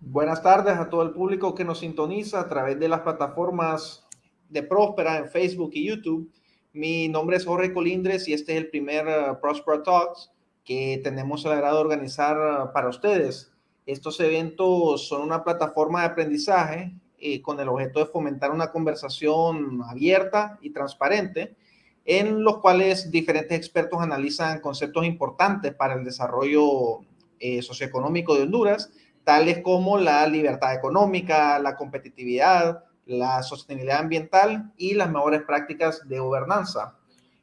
Buenas tardes a todo el público que nos sintoniza a través de las plataformas de Próspera en Facebook y YouTube. Mi nombre es Jorge Colindres y este es el primer Próspera Talks que tenemos el agrado de organizar para ustedes. Estos eventos son una plataforma de aprendizaje con el objeto de fomentar una conversación abierta y transparente en los cuales diferentes expertos analizan conceptos importantes para el desarrollo socioeconómico de Honduras, tales como la libertad económica, la competitividad, la sostenibilidad ambiental y las mejores prácticas de gobernanza.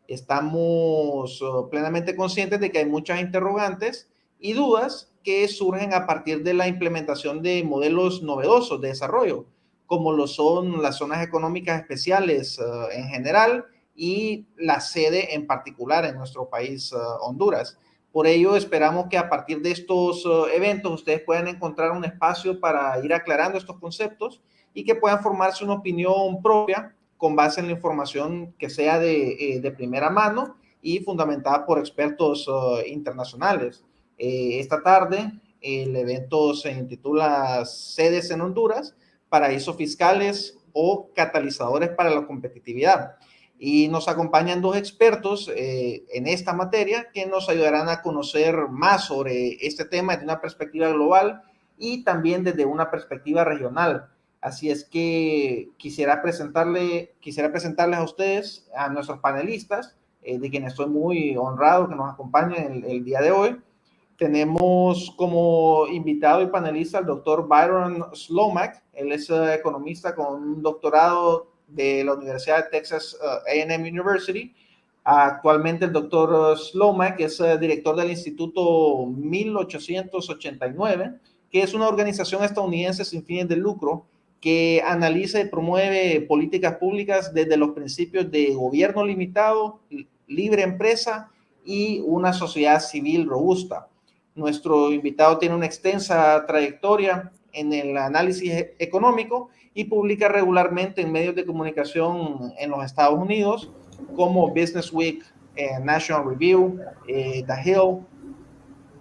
Estamos plenamente conscientes de que hay muchas interrogantes y dudas que surgen a partir de la implementación de modelos novedosos de desarrollo, como lo son las zonas económicas especiales en general y la sede en particular en nuestro país, Honduras. Por ello, esperamos que a partir de estos eventos ustedes puedan encontrar un espacio para ir aclarando estos conceptos y que puedan formarse una opinión propia con base en la información que sea de primera mano y fundamentada por expertos internacionales. Esta tarde el evento se intitula Sedes en Honduras, paraísos fiscales o catalizadores para la competitividad. Y nos acompañan dos expertos en esta materia que nos ayudarán a conocer más sobre este tema desde una perspectiva global y también desde una perspectiva regional. Así es que quisiera presentarles a ustedes, a nuestros panelistas, de quienes estoy muy honrado que nos acompañen el día de hoy. Tenemos como invitado y panelista al doctor Byron Slomak. Él es economista con un doctorado de la Universidad de Texas A&M University. Actualmente el doctor Slomak es director del Instituto 1889, que es una organización estadounidense sin fines de lucro que analiza y promueve políticas públicas desde los principios de gobierno limitado, libre empresa y una sociedad civil robusta. Nuestro invitado tiene una extensa trayectoria en el análisis económico y publica regularmente en medios de comunicación en los Estados Unidos como Business Week, National Review, The Hill.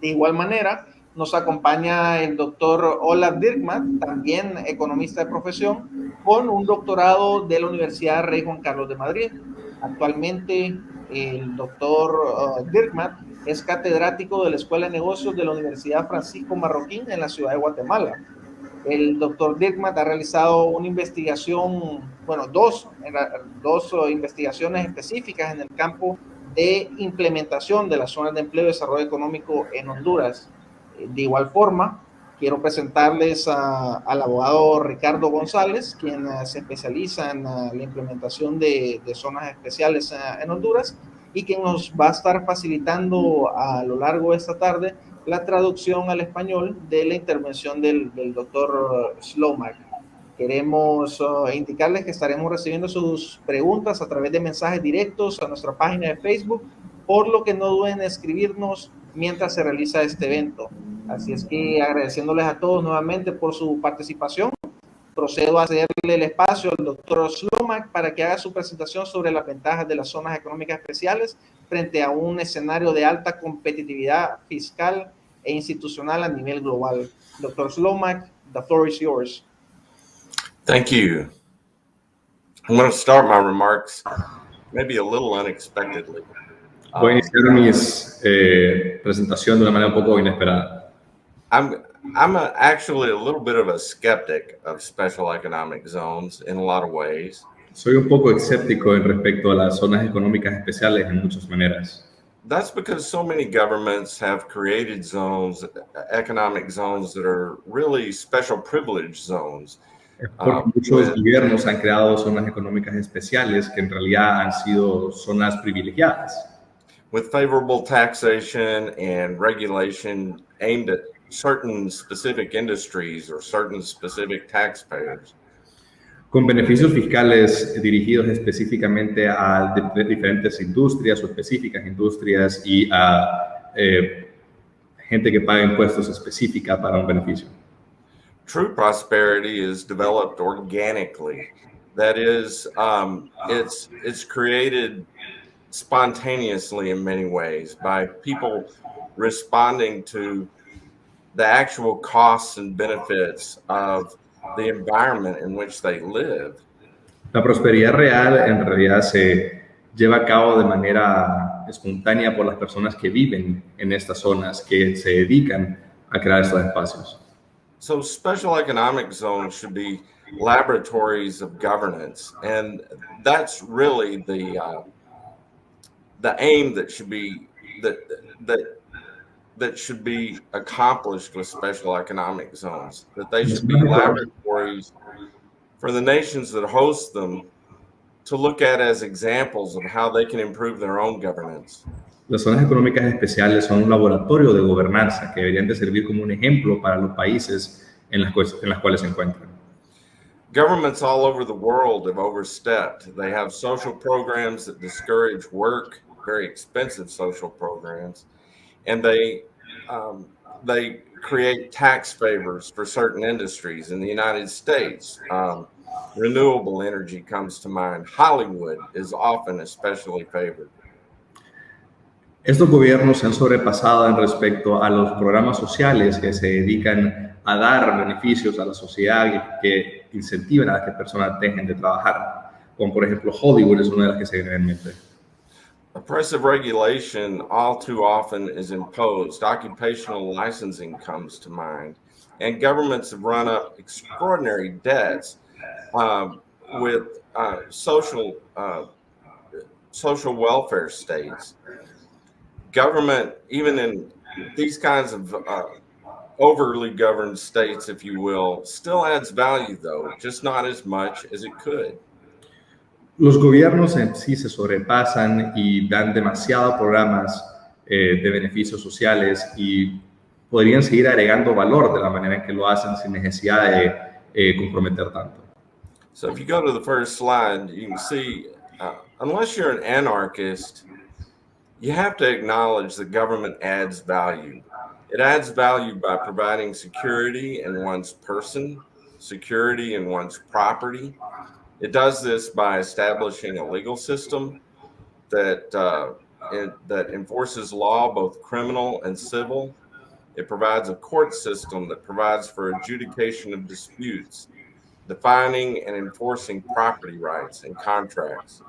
De igual manera, nos acompaña el doctor Olaf Dirkmaat, también economista de profesión, con un doctorado de la Universidad Rey Juan Carlos de Madrid. Actualmente, el doctor Dirkmaat es catedrático de la Escuela de Negocios de la Universidad Francisco Marroquín en la ciudad de Guatemala. El doctor Dirkmaat ha realizado una investigación, bueno, dos investigaciones específicas en el campo de implementación de las zonas de empleo y desarrollo económico en Honduras. De igual forma, quiero presentarles al abogado Ricardo González, quien se especializa en la implementación de zonas especiales en Honduras y quien nos va a estar facilitando a lo largo de esta tarde la traducción al español de la intervención del doctor Slomak. Queremos indicarles que estaremos recibiendo sus preguntas a través de mensajes directos a nuestra página de Facebook, por lo que no duden en escribirnos mientras se realiza este evento. Así es que agradeciéndoles a todos nuevamente por su participación, procedo a cederle el espacio al doctor Slomak para que haga su presentación sobre las ventajas de las zonas económicas especiales frente a un escenario de alta competitividad fiscal e institucional a nivel global. Doctor Slomak, the floor is yours. Thank you. I'm going to start my remarks maybe a little unexpectedly. Voy a iniciar mis presentación de una manera un poco inesperada. I'm actually a little bit of a skeptic of special economic zones in a lot of ways. Soy un poco escéptico en respecto a las zonas económicas especiales en muchas maneras. That's because so many governments have created zones, economic zones that are really special privilege zones. Porque muchos gobiernos han creado zonas económicas especiales que en realidad han sido zonas privilegiadas. With favorable taxation and regulation aimed at certain specific industries or certain specific taxpayers. Con beneficios fiscales dirigidos específicamente a diferentes industrias o específicas industrias y a gente que paga impuestos específica para un beneficio. True prosperity is developed organically. That is, it's created spontaneously in many ways by people responding to the actual costs and benefits of the environment in which they live. La prosperidad real en realidad se lleva a cabo de manera espontánea por las personas que viven en estas zonas, que se dedican a crear estos espacios. So special economic zones should be laboratories of governance, and that's really the aim that should be that should be accomplished with special economic zones. That they should be laboratories for the nations that host them to look at as examples of how they can improve their own governance. Las zonas económicas especiales son un laboratorio de gobernanza que deberían de servir como un ejemplo para los países en las cuales se encuentran. Governments all over the world have overstepped. They have social programs that discourage work, very expensive social programs, and they create tax favors for certain industries. In the United States, renewable energy comes to mind. Hollywood is often especially favored. Estos gobiernos se han sobrepasado en respecto a los programas sociales que se dedican a dar beneficios a la sociedad y que incentivan a que personas dejen de trabajar, como por ejemplo Hollywood es una de las que se viene en mente. Oppressive regulation all too often is imposed. Occupational licensing comes to mind. And governments have run up extraordinary debts with social welfare states. Government, even in these kinds of overly governed states, if you will, still adds value, though, just not as much as it could. Los gobiernos en sí se sobrepasan y dan demasiados programas de beneficios sociales y podrían seguir agregando valor de la manera en que lo hacen sin necesidad de comprometer tanto. So if you go to the first slide, you can see, unless you're an anarchist, you have to acknowledge that government adds value. It adds value by providing security in one's person, security in one's property. It does this by establishing a legal system that enforces law, both criminal and civil. It provides a court system that provides for adjudication of disputes, defining and enforcing property rights and contracts.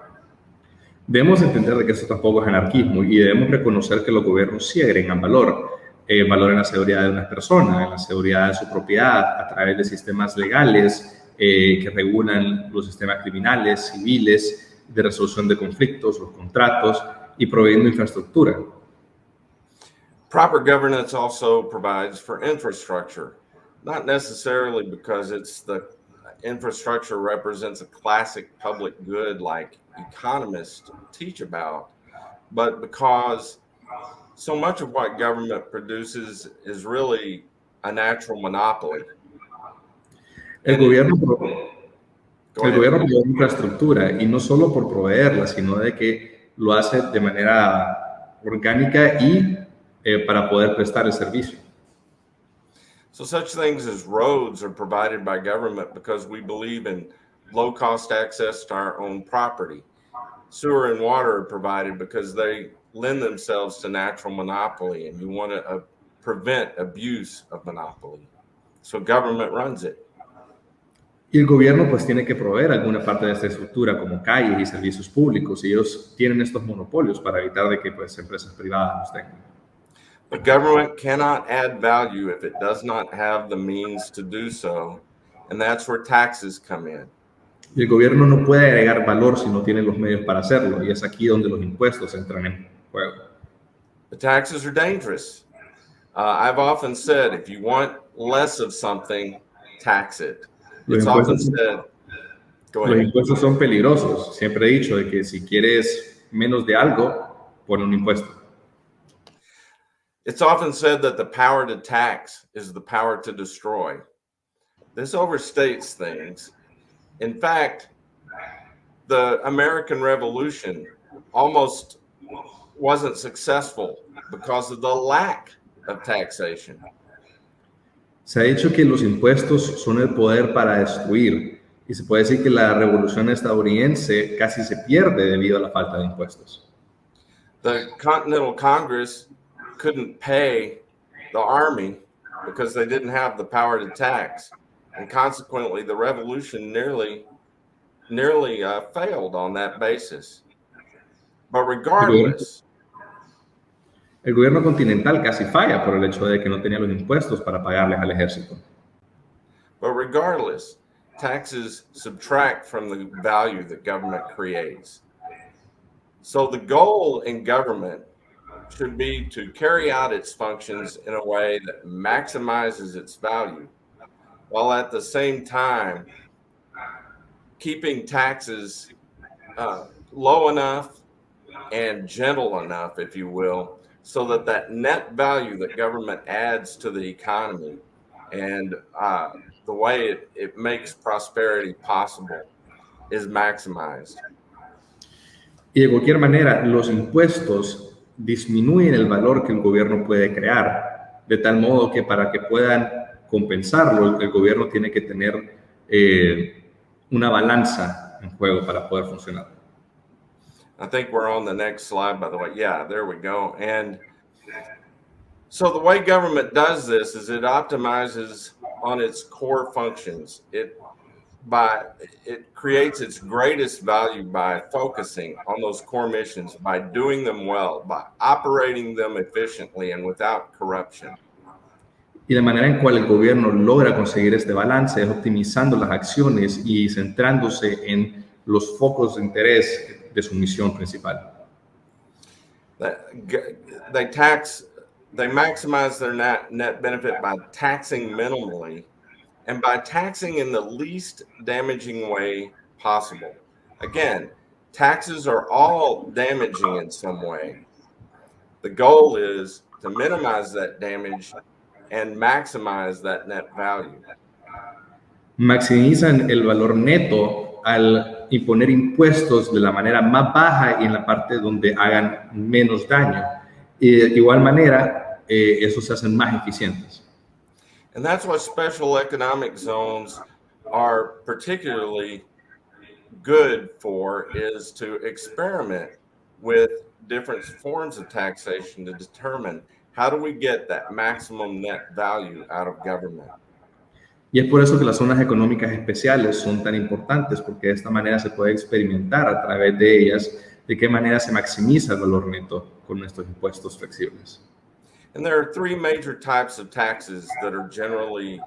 Debemos entender de que esto tampoco es anarquismo y debemos reconocer que los gobiernos sí agregan valor en la seguridad de una persona, en la seguridad de su propiedad a través de sistemas legales que regulan los sistemas criminales, civiles, de resolución de conflictos, los contratos y proveyendo infraestructura. Proper governance also provides for infrastructure, not necessarily because it's the infrastructure represents a classic public good like economists teach about, but because so much of what government produces is really a natural monopoly. El gobierno provee infraestructura y no solo por proveerla, sino de que lo hace de manera orgánica y para poder prestar el servicio. So such things as roads are provided by government because we believe in low-cost access to our own property. Sewer and water are provided because they lend themselves to natural monopoly, and you want to prevent abuse of monopoly. So government runs it. Y el gobierno pues tiene que proveer alguna parte de esta estructura como calles y servicios públicos y ellos tienen estos monopolios para evitar de que pues empresas privadas los tengan. But government cannot add value if it does not have the means to do so, and that's where taxes come in. Y el gobierno no puede agregar valor si no tiene los medios para hacerlo, y es aquí donde los impuestos entran en juego. The taxes are dangerous. I've often said, if you want less of something, tax it. It's often said, go ahead. Los impuestos son peligrosos. Siempre he dicho de que si quieres menos de algo, pon un impuesto. It's often said that the power to tax is the power to destroy. This overstates things. In fact, the American Revolution almost wasn't successful because of the lack of taxation. Se ha dicho que los impuestos son el poder para destruir y se puede decir que la revolución estadounidense casi se pierde debido a la falta de impuestos. The Continental Congress couldn't pay the army because they didn't have the power to tax. And consequently, the revolution nearly failed on that basis. But regardless, el gobierno continental casi falla por el hecho de que no tenía los impuestos para pagarles al ejército. But regardless, taxes subtract from the value that government creates. So the goal in government should be to carry out its functions in a way that maximizes its value, while at the same time keeping taxes low enough and gentle enough, if you will, so that that net value that government adds to the economy and the way it makes prosperity possible is maximized. Y de cualquier manera, los impuestos disminuyen el valor que el gobierno puede crear, de tal modo que para que puedan compensarlo, el gobierno tiene que tener una balanza en juego para poder funcionar. I think we're on the next slide, by the way. Yeah, there we go. And so the way government does this is it optimizes on its core functions. It creates its greatest value by focusing on those core missions, by doing them well, by operating them efficiently and without corruption. Y la manera en cual el gobierno logra conseguir este balance es optimizando las acciones y centrándose en los focos de interés de su misión principal. They maximize their net benefit by taxing minimally and by taxing in the least damaging way possible. Again, taxes are all damaging in some way. The goal is to minimize that damage and maximize that net value. Maximizan el valor neto al imponer impuestos de la manera más baja y en la parte donde hagan menos daño. Y de igual manera, esos se hacen más eficientes. And that's what special economic zones are particularly good for, is to experiment with different forms of taxation to determine how do we get that maximum net value out of government. Y es por eso que las zonas económicas especiales son tan importantes, porque de esta manera se puede experimentar a través de ellas de qué manera se maximiza el valor neto con estos impuestos flexibles. And there are three major types of taxes that are generally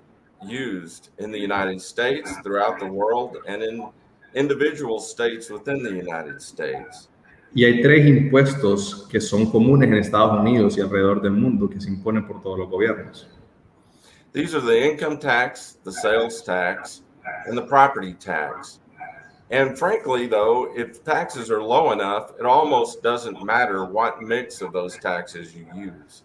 used in the United States, throughout the world, and in individual states within the United States. Y hay tres impuestos que son comunes en Estados Unidos y alrededor del mundo que se imponen por todos los gobiernos. These are the income tax, the sales tax, and the property tax. And frankly, though, if taxes are low enough, it almost doesn't matter what mix of those taxes you use.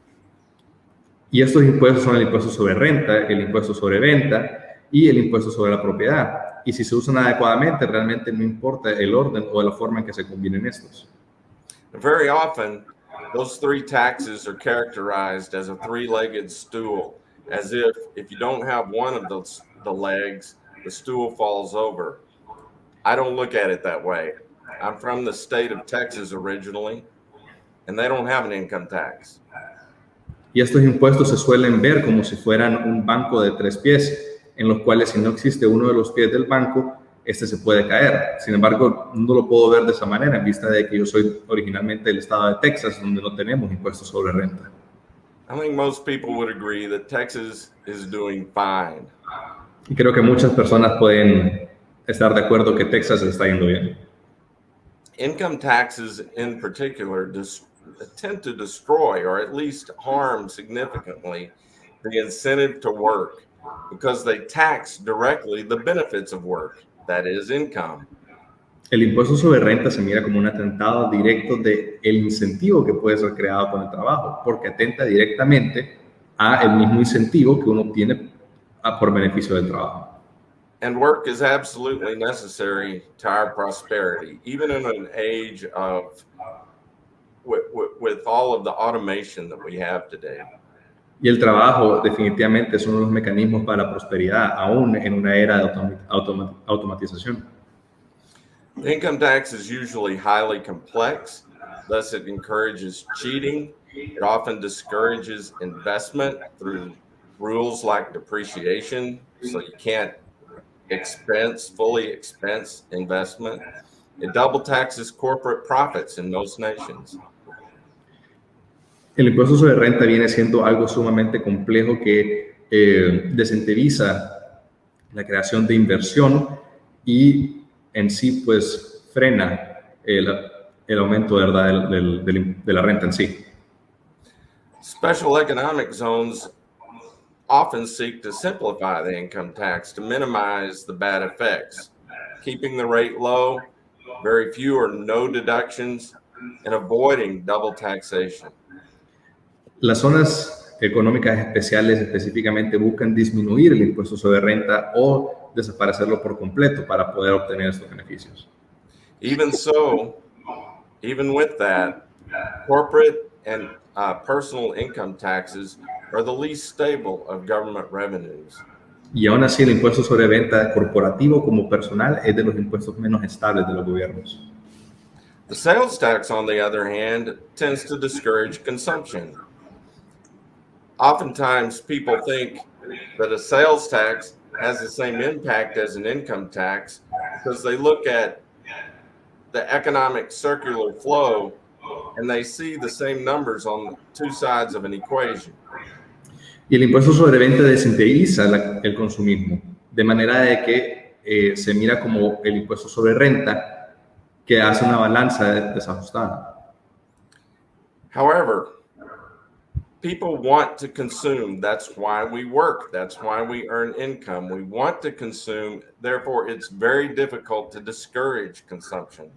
Y estos impuestos son el impuesto sobre renta, el impuesto sobre venta y el impuesto sobre la propiedad. Y si se usan adecuadamente, realmente no importa el orden o la forma en que se combinen estos. And very often, those three taxes are characterized as a three-legged stool, as if you don't have one of the legs, the stool falls over. I don't look at it that way. I'm from the state of Texas originally, and they don't have an income tax. Y estos impuestos se suelen ver como si fueran un banco de tres pies, en los cuales si no existe uno de los pies del banco, este se puede caer. Sin embargo, no lo puedo ver de esa manera, en vista de que yo soy originalmente del estado de Texas, donde no tenemos impuestos sobre renta. I think most people would agree that Texas is doing fine. Y creo que muchas personas pueden estar de acuerdo que Texas está yendo bien. Income taxes in particular tend to destroy or at least harm significantly the incentive to work, because they tax directly the benefits of work, that is income. El impuesto sobre renta se mira como un atentado directo del incentivo que puede ser creado con el trabajo, porque atenta directamente a el mismo incentivo que uno obtiene por beneficio del trabajo. And work is absolutely necessary to our prosperity, even in an age of with all of the automation that we have today. Y el trabajo definitivamente es uno de los mecanismos para la prosperidad, aún en una era de automatización. The income tax is usually highly complex, thus it encourages cheating. It often discourages investment through rules like depreciation, so you can't fully expense investment. It double taxes corporate profits in most nations. El impuesto sobre renta viene siendo algo sumamente complejo que desincentiviza la creación de inversión y en sí pues frena el aumento, ¿verdad?, de la renta en sí. Special economic zones often seek to simplify the income tax to minimize the bad effects, keeping the rate low, very few or no deductions, and avoiding double taxation. Las zonas económicas especiales específicamente buscan disminuir el impuesto sobre renta o desaparecerlo por completo para poder obtener estos beneficios. Even so, even with that, corporate and personal income taxes are the least stable of government revenues. Y aún así el impuesto sobre venta corporativo como personal es de los impuestos menos estables de los gobiernos. The sales tax, on the other hand, tends to discourage consumption. Oftentimes, people think that a sales tax has the same impact as an income tax because they look at the economic circular flow and they see the same numbers on two sides of an equation. Y el impuesto sobre venta desintegriza el consumismo, de manera de que se mira como el impuesto sobre renta que hace una balanza desajustada. However, people want to consume. That's why we work. That's why we earn income. We want to consume. Therefore, it's very difficult to discourage consumption.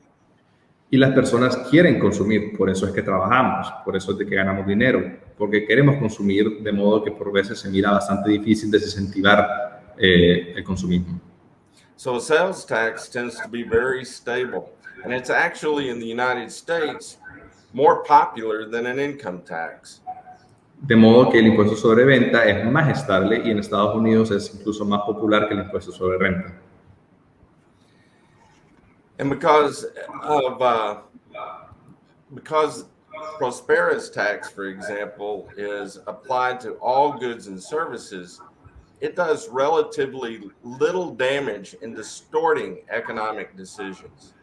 Y las personas quieren consumir, por eso es que trabajamos, por eso es de que ganamos dinero, porque queremos consumir, de modo que por veces se mira bastante difícil desincentivar el consumismo. So a sales tax tends to be very stable, and it's actually in the United States more popular than an income tax. De modo que el impuesto sobre venta es más estable y en Estados Unidos es incluso más popular que el impuesto sobre renta. And because Prosperous tax, for example, is applied to all goods and services, it does relatively little damage in distorting economic decisions.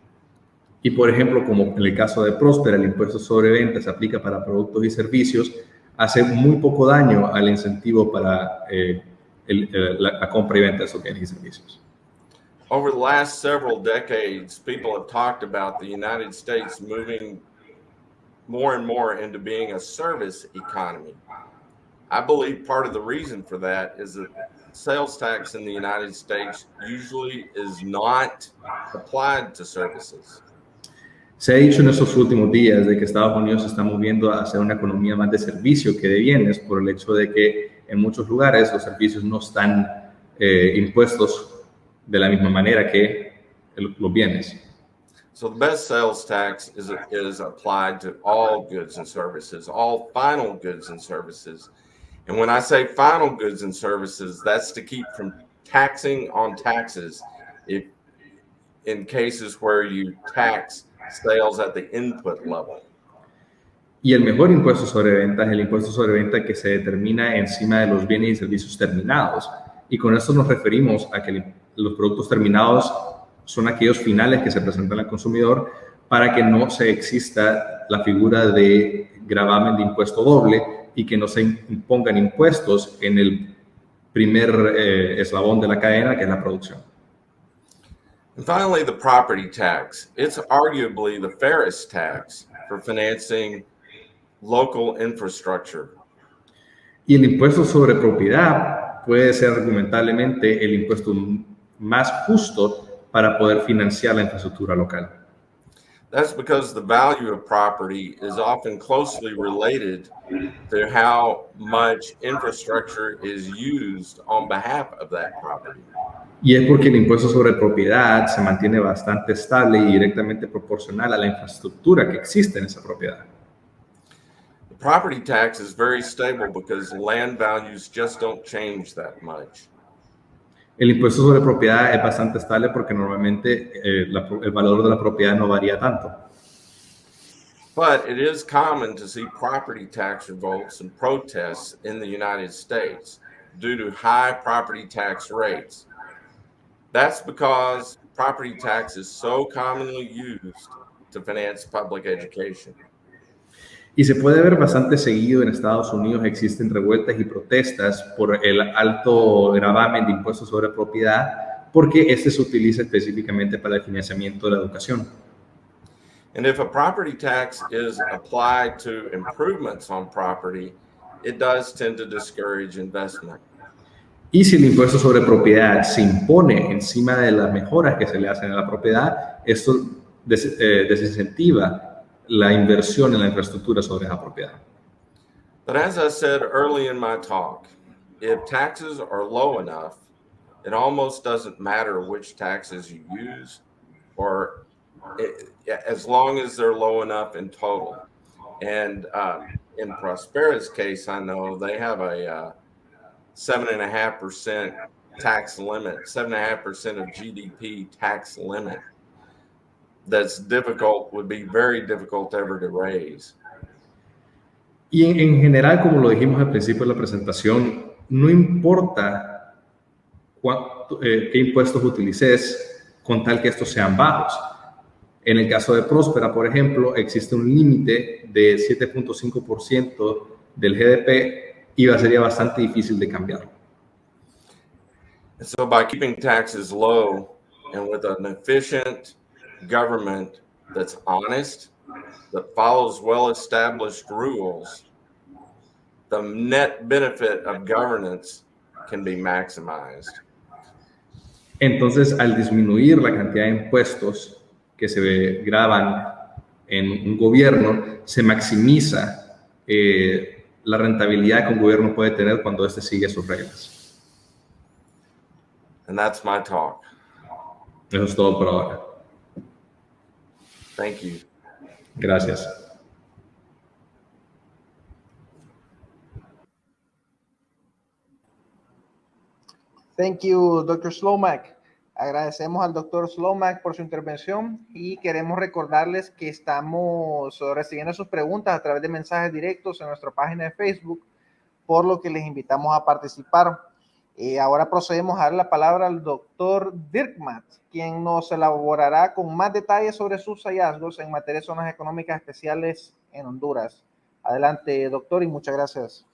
Y por ejemplo, como en el caso de Próspera, el impuesto sobre venta se aplica para productos y servicios, hace muy poco daño al incentivo para la compra y venta de esos bienes y servicios. Over the last several decades, people have talked about the United States moving more and more into being a service economy. I believe part of the reason for that is that sales tax in the United States usually is not applied to services. Se ha dicho en estos últimos días de que Estados Unidos se está moviendo hacia una economía más de servicio que de bienes por el hecho de que en muchos lugares los servicios no están impuestos de la misma manera que los bienes. So the best sales tax is applied to all goods and services, all final goods and services. And when I say final goods and services, that's to keep from taxing on taxes if in cases where you tax sales at the input level. Y el mejor impuesto sobre venta es el impuesto sobre venta que se determina encima de los bienes y servicios terminados. Y con esto nos referimos a que los productos terminados son aquellos finales que se presentan al consumidor para que no se exista la figura de gravamen de impuesto doble y que no se impongan impuestos en el primer eslabón de la cadena, que es la producción. And finally, the property tax. It's arguably the fairest tax for financing local infrastructure. Y el impuesto sobre propiedad puede ser argumentablemente el impuesto más justo para poder financiar la infraestructura local. That's because the value of property is often closely related to how much infrastructure is used on behalf of that property. Y es porque el impuesto sobre propiedad se mantiene bastante estable y directamente proporcional a la infraestructura que existe en esa propiedad. The property tax is very stable because land values just don't change that much. El impuesto sobre propiedad es bastante estable porque normalmente el valor de la propiedad no varía tanto. But it is common to see property tax revolts and protests in the United States. due to high property tax rates. That's because property tax is so commonly used to finance public education. Y se puede ver bastante seguido en Estados Unidos, existen revueltas y protestas por el alto gravamen de impuestos sobre propiedad, porque este se utiliza específicamente para el financiamiento de la educación. And if a property tax is applied to improvements on property, it does tend to discourage investment. Y si el impuesto sobre propiedad se impone encima de las mejoras que se le hacen a la propiedad, esto desincentiva la inversión en la infraestructura sobre esa propiedad. But as I said early in my talk, if taxes are low enough, it almost doesn't matter which taxes you use, or as long as they're low enough in total. And in Prospera's case, I know they have a 7.5% tax limit, 7.5% of GDP tax limit. That's difficult, would be very difficult ever to raise. Y en general, como lo dijimos al principio de la presentación, no importa qué impuestos utilices con tal que estos sean bajos. En el caso de Prospera, por ejemplo, existe un límite de 7.5% del GDP y sería bastante difícil de cambiarlo. So by keeping taxes low and with an efficient government that's honest, that follows well-established rules, the net benefit of governance can be maximized. Entonces, al disminuir la cantidad de impuestos que se graban en un gobierno, se maximiza la rentabilidad que un gobierno puede tener cuando éste sigue sus reglas. And that's my talk. Eso es todo por ahora. Thank you. Gracias. Thank you, Dr. Slomak. Agradecemos al Dr. Slomak por su intervención y queremos recordarles que estamos recibiendo sus preguntas a través de mensajes directos en nuestra página de Facebook, por lo que les invitamos a participar. Ahora procedemos a dar la palabra al Dr. Dirkmaat, quien nos elaborará con más detalles sobre sus hallazgos en materia de zonas económicas especiales en Honduras. Adelante, doctor, y muchas gracias.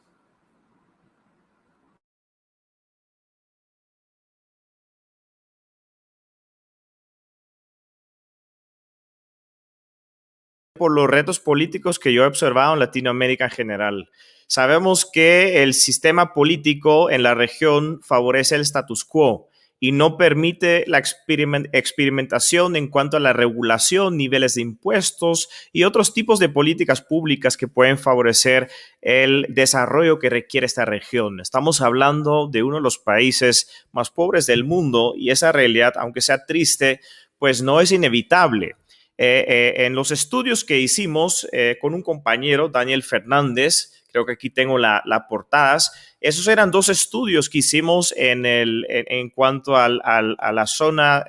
Por los retos políticos que yo he observado en Latinoamérica en general. Sabemos que el sistema político en la región favorece el status quo y no permite la experimentación en cuanto a la regulación, niveles de impuestos y otros tipos de políticas públicas que pueden favorecer el desarrollo que requiere esta región. Estamos hablando de uno de los países más pobres del mundo y esa realidad, aunque sea triste, pues no es inevitable. En los estudios que hicimos con un compañero, Daniel Fernández, creo que aquí tengo las portadas, esos eran dos estudios que hicimos en cuanto a la zona,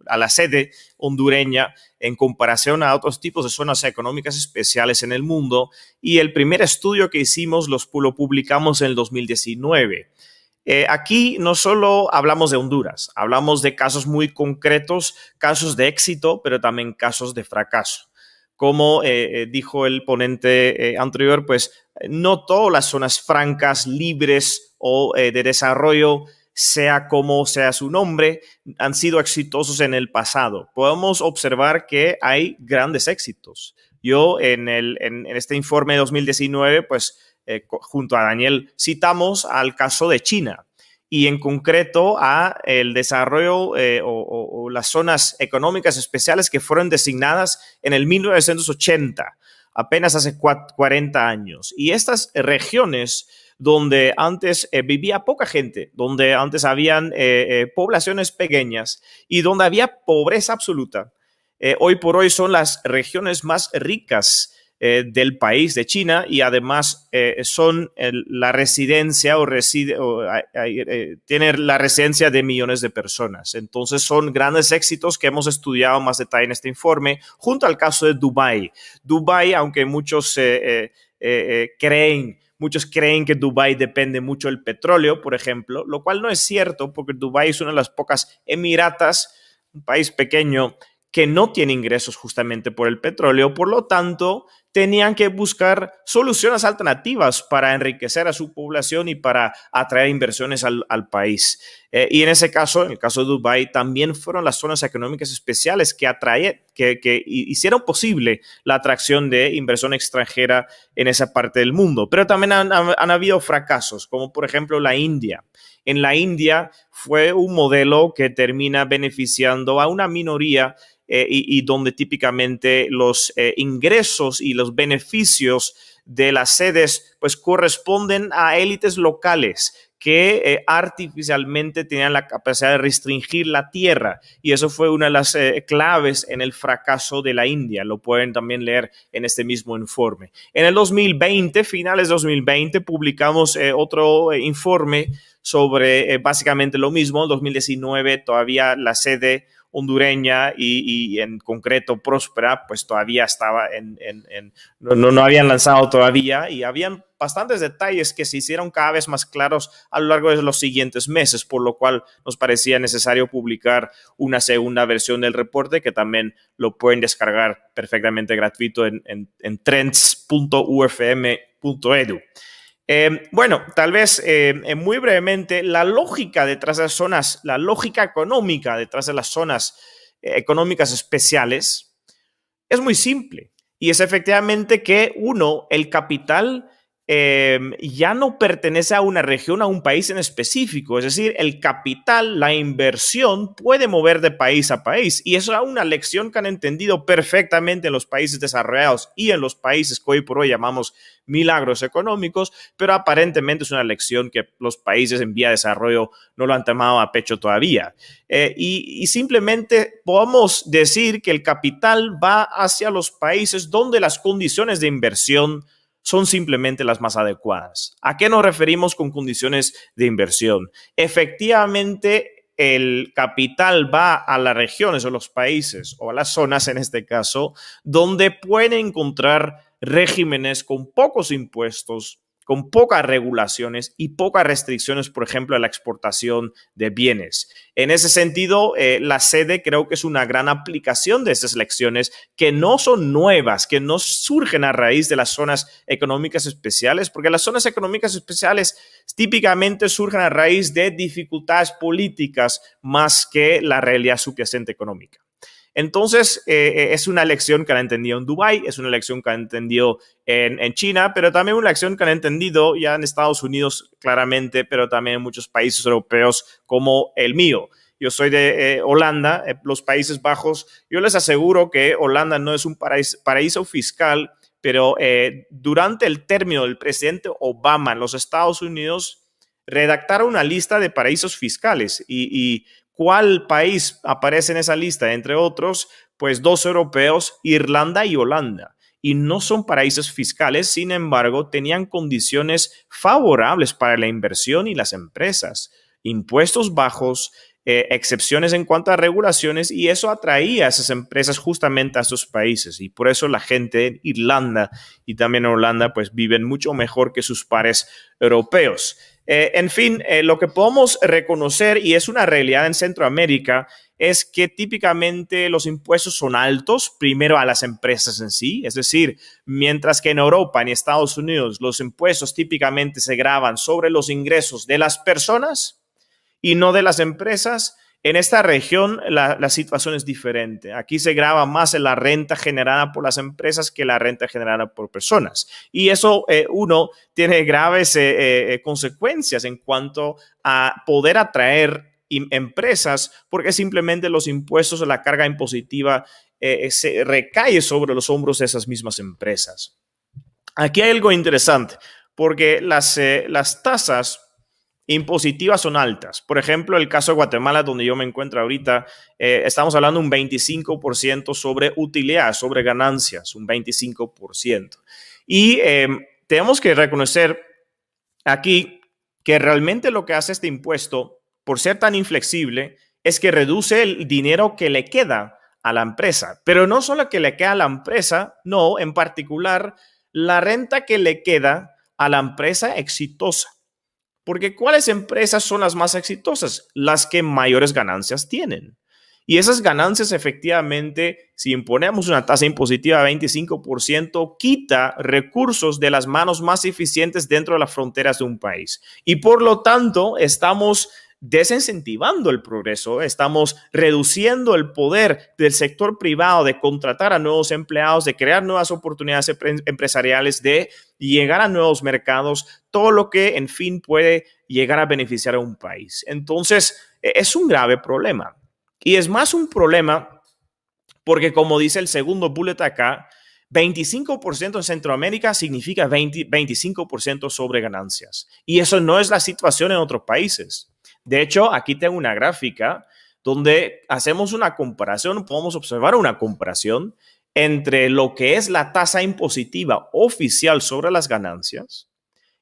a la sede hondureña en comparación a otros tipos de zonas económicas especiales en el mundo, y el primer estudio que hicimos lo publicamos en el 2019. Aquí no solo hablamos de Honduras, hablamos de casos muy concretos, casos de éxito, pero también casos de fracaso. Como dijo el ponente anterior, pues no todas las zonas francas, libres o de desarrollo, sea como sea su nombre, han sido exitosos en el pasado. Podemos observar que hay grandes éxitos. Yo en este informe de 2019, pues junto a Daniel citamos al caso de China y en concreto a el desarrollo o las zonas económicas especiales que fueron designadas en el 1980, apenas hace 40 años. Y estas regiones donde antes vivía poca gente, donde antes habían poblaciones pequeñas y donde había pobreza absoluta, hoy por hoy son las regiones más ricas del país de China y además son la residencia tienen la residencia de millones de personas. Entonces son grandes éxitos que hemos estudiado más detalle en este informe, junto al caso de Dubái. Dubái, aunque muchos creen Muchos creen que Dubái depende mucho del petróleo, por ejemplo, lo cual no es cierto porque Dubái es una de las pocas emiratas, un país pequeño, que no tiene ingresos justamente por el petróleo. Por lo tanto, tenían que buscar soluciones alternativas para enriquecer a su población y para atraer inversiones al país. Y en ese caso, en el caso de Dubái, también fueron las zonas económicas especiales que hicieron posible la atracción de inversión extranjera en esa parte del mundo. Pero también han habido fracasos, como por ejemplo la India. En la India fue un modelo que termina beneficiando a una minoría y donde típicamente los ingresos y los beneficios de las sedes pues corresponden a élites locales que artificialmente tenían la capacidad de restringir la tierra, y eso fue una de las claves en el fracaso de la India. Lo pueden también leer en este mismo informe. En el 2020, finales de 2020, publicamos otro informe sobre básicamente lo mismo. En 2019 todavía la sede hondureña y en concreto Próspera, pues todavía estaba no habían lanzado todavía, y habían bastantes detalles que se hicieron cada vez más claros a lo largo de los siguientes meses, por lo cual nos parecía necesario publicar una segunda versión del reporte que también lo pueden descargar perfectamente gratuito en trends.ufm.edu. Bueno, tal vez muy brevemente, la lógica detrás de las zonas, la lógica económica detrás de las zonas económicas especiales es muy simple, y es efectivamente que el capital ya no pertenece a una región, a un país en específico. Es decir, el capital, la inversión puede mover de país a país, y eso es una lección que han entendido perfectamente en los países desarrollados y en los países que hoy por hoy llamamos milagros económicos, pero aparentemente es una lección que los países en vía de desarrollo no lo han tomado a pecho todavía. Y simplemente podemos decir que el capital va hacia los países donde las condiciones de inversión son simplemente las más adecuadas. ¿A qué nos referimos con condiciones de inversión? Efectivamente, el capital va a las regiones o los países, o a las zonas en este caso, donde pueden encontrar regímenes con pocos impuestos, con pocas regulaciones y pocas restricciones, por ejemplo, a la exportación de bienes. En ese sentido, la sede creo que es una gran aplicación de estas lecciones, que no son nuevas, que no surgen a raíz de las zonas económicas especiales, porque las zonas económicas especiales típicamente surgen a raíz de dificultades políticas más que la realidad subyacente económica. Entonces, es una lección que han entendido en Dubái, es una lección que han entendido en China, pero también una lección que han entendido ya en Estados Unidos claramente, pero también en muchos países europeos como el mío. Yo soy de Holanda, los Países Bajos. Yo les aseguro que Holanda no es un paraíso fiscal, pero durante el término del presidente Obama en los Estados Unidos, redactaron una lista de paraísos fiscales y ¿cuál país aparece en esa lista? Entre otros, pues 2 europeos, Irlanda y Holanda. Y no son paraísos fiscales, sin embargo, tenían condiciones favorables para la inversión y las empresas. Impuestos bajos, excepciones en cuanto a regulaciones, y eso atraía a esas empresas justamente a esos países. Y por eso la gente en Irlanda y también en Holanda pues viven mucho mejor que sus pares europeos. En fin, lo que podemos reconocer, y es una realidad en Centroamérica, es que típicamente los impuestos son altos, primero a las empresas en sí. Es decir, mientras que en Europa, en Estados Unidos, los impuestos típicamente se gravan sobre los ingresos de las personas y no de las empresas, en esta región la situación es diferente. Aquí se grava más en la renta generada por las empresas que la renta generada por personas. Y eso, tiene graves consecuencias en cuanto a poder atraer empresas, porque simplemente los impuestos o la carga impositiva se recae sobre los hombros de esas mismas empresas. Aquí hay algo interesante, porque las tasas impositivas son altas. Por ejemplo, el caso de Guatemala, donde yo me encuentro ahorita, estamos hablando de un 25% sobre utilidad, sobre ganancias, un 25%. Y tenemos que reconocer aquí que realmente lo que hace este impuesto, por ser tan inflexible, es que reduce el dinero que le queda a la empresa. Pero no solo que le queda a la empresa, no, en particular, la renta que le queda a la empresa exitosa. Porque ¿cuáles empresas son las más exitosas? Las que mayores ganancias tienen. Y esas ganancias, efectivamente, si imponemos una tasa impositiva de 25%, quita recursos de las manos más eficientes dentro de las fronteras de un país. Y por lo tanto, estamos desincentivando el progreso, estamos reduciendo el poder del sector privado de contratar a nuevos empleados, de crear nuevas oportunidades empresariales, de llegar a nuevos mercados, todo lo que, en fin, puede llegar a beneficiar a un país. Entonces, es un grave problema. Y es más un problema porque, como dice el segundo bullet acá, 25% en Centroamérica significa 25% sobre ganancias. Y eso no es la situación en otros países. De hecho, aquí tengo una gráfica donde hacemos una comparación, podemos observar una comparación entre lo que es la tasa impositiva oficial sobre las ganancias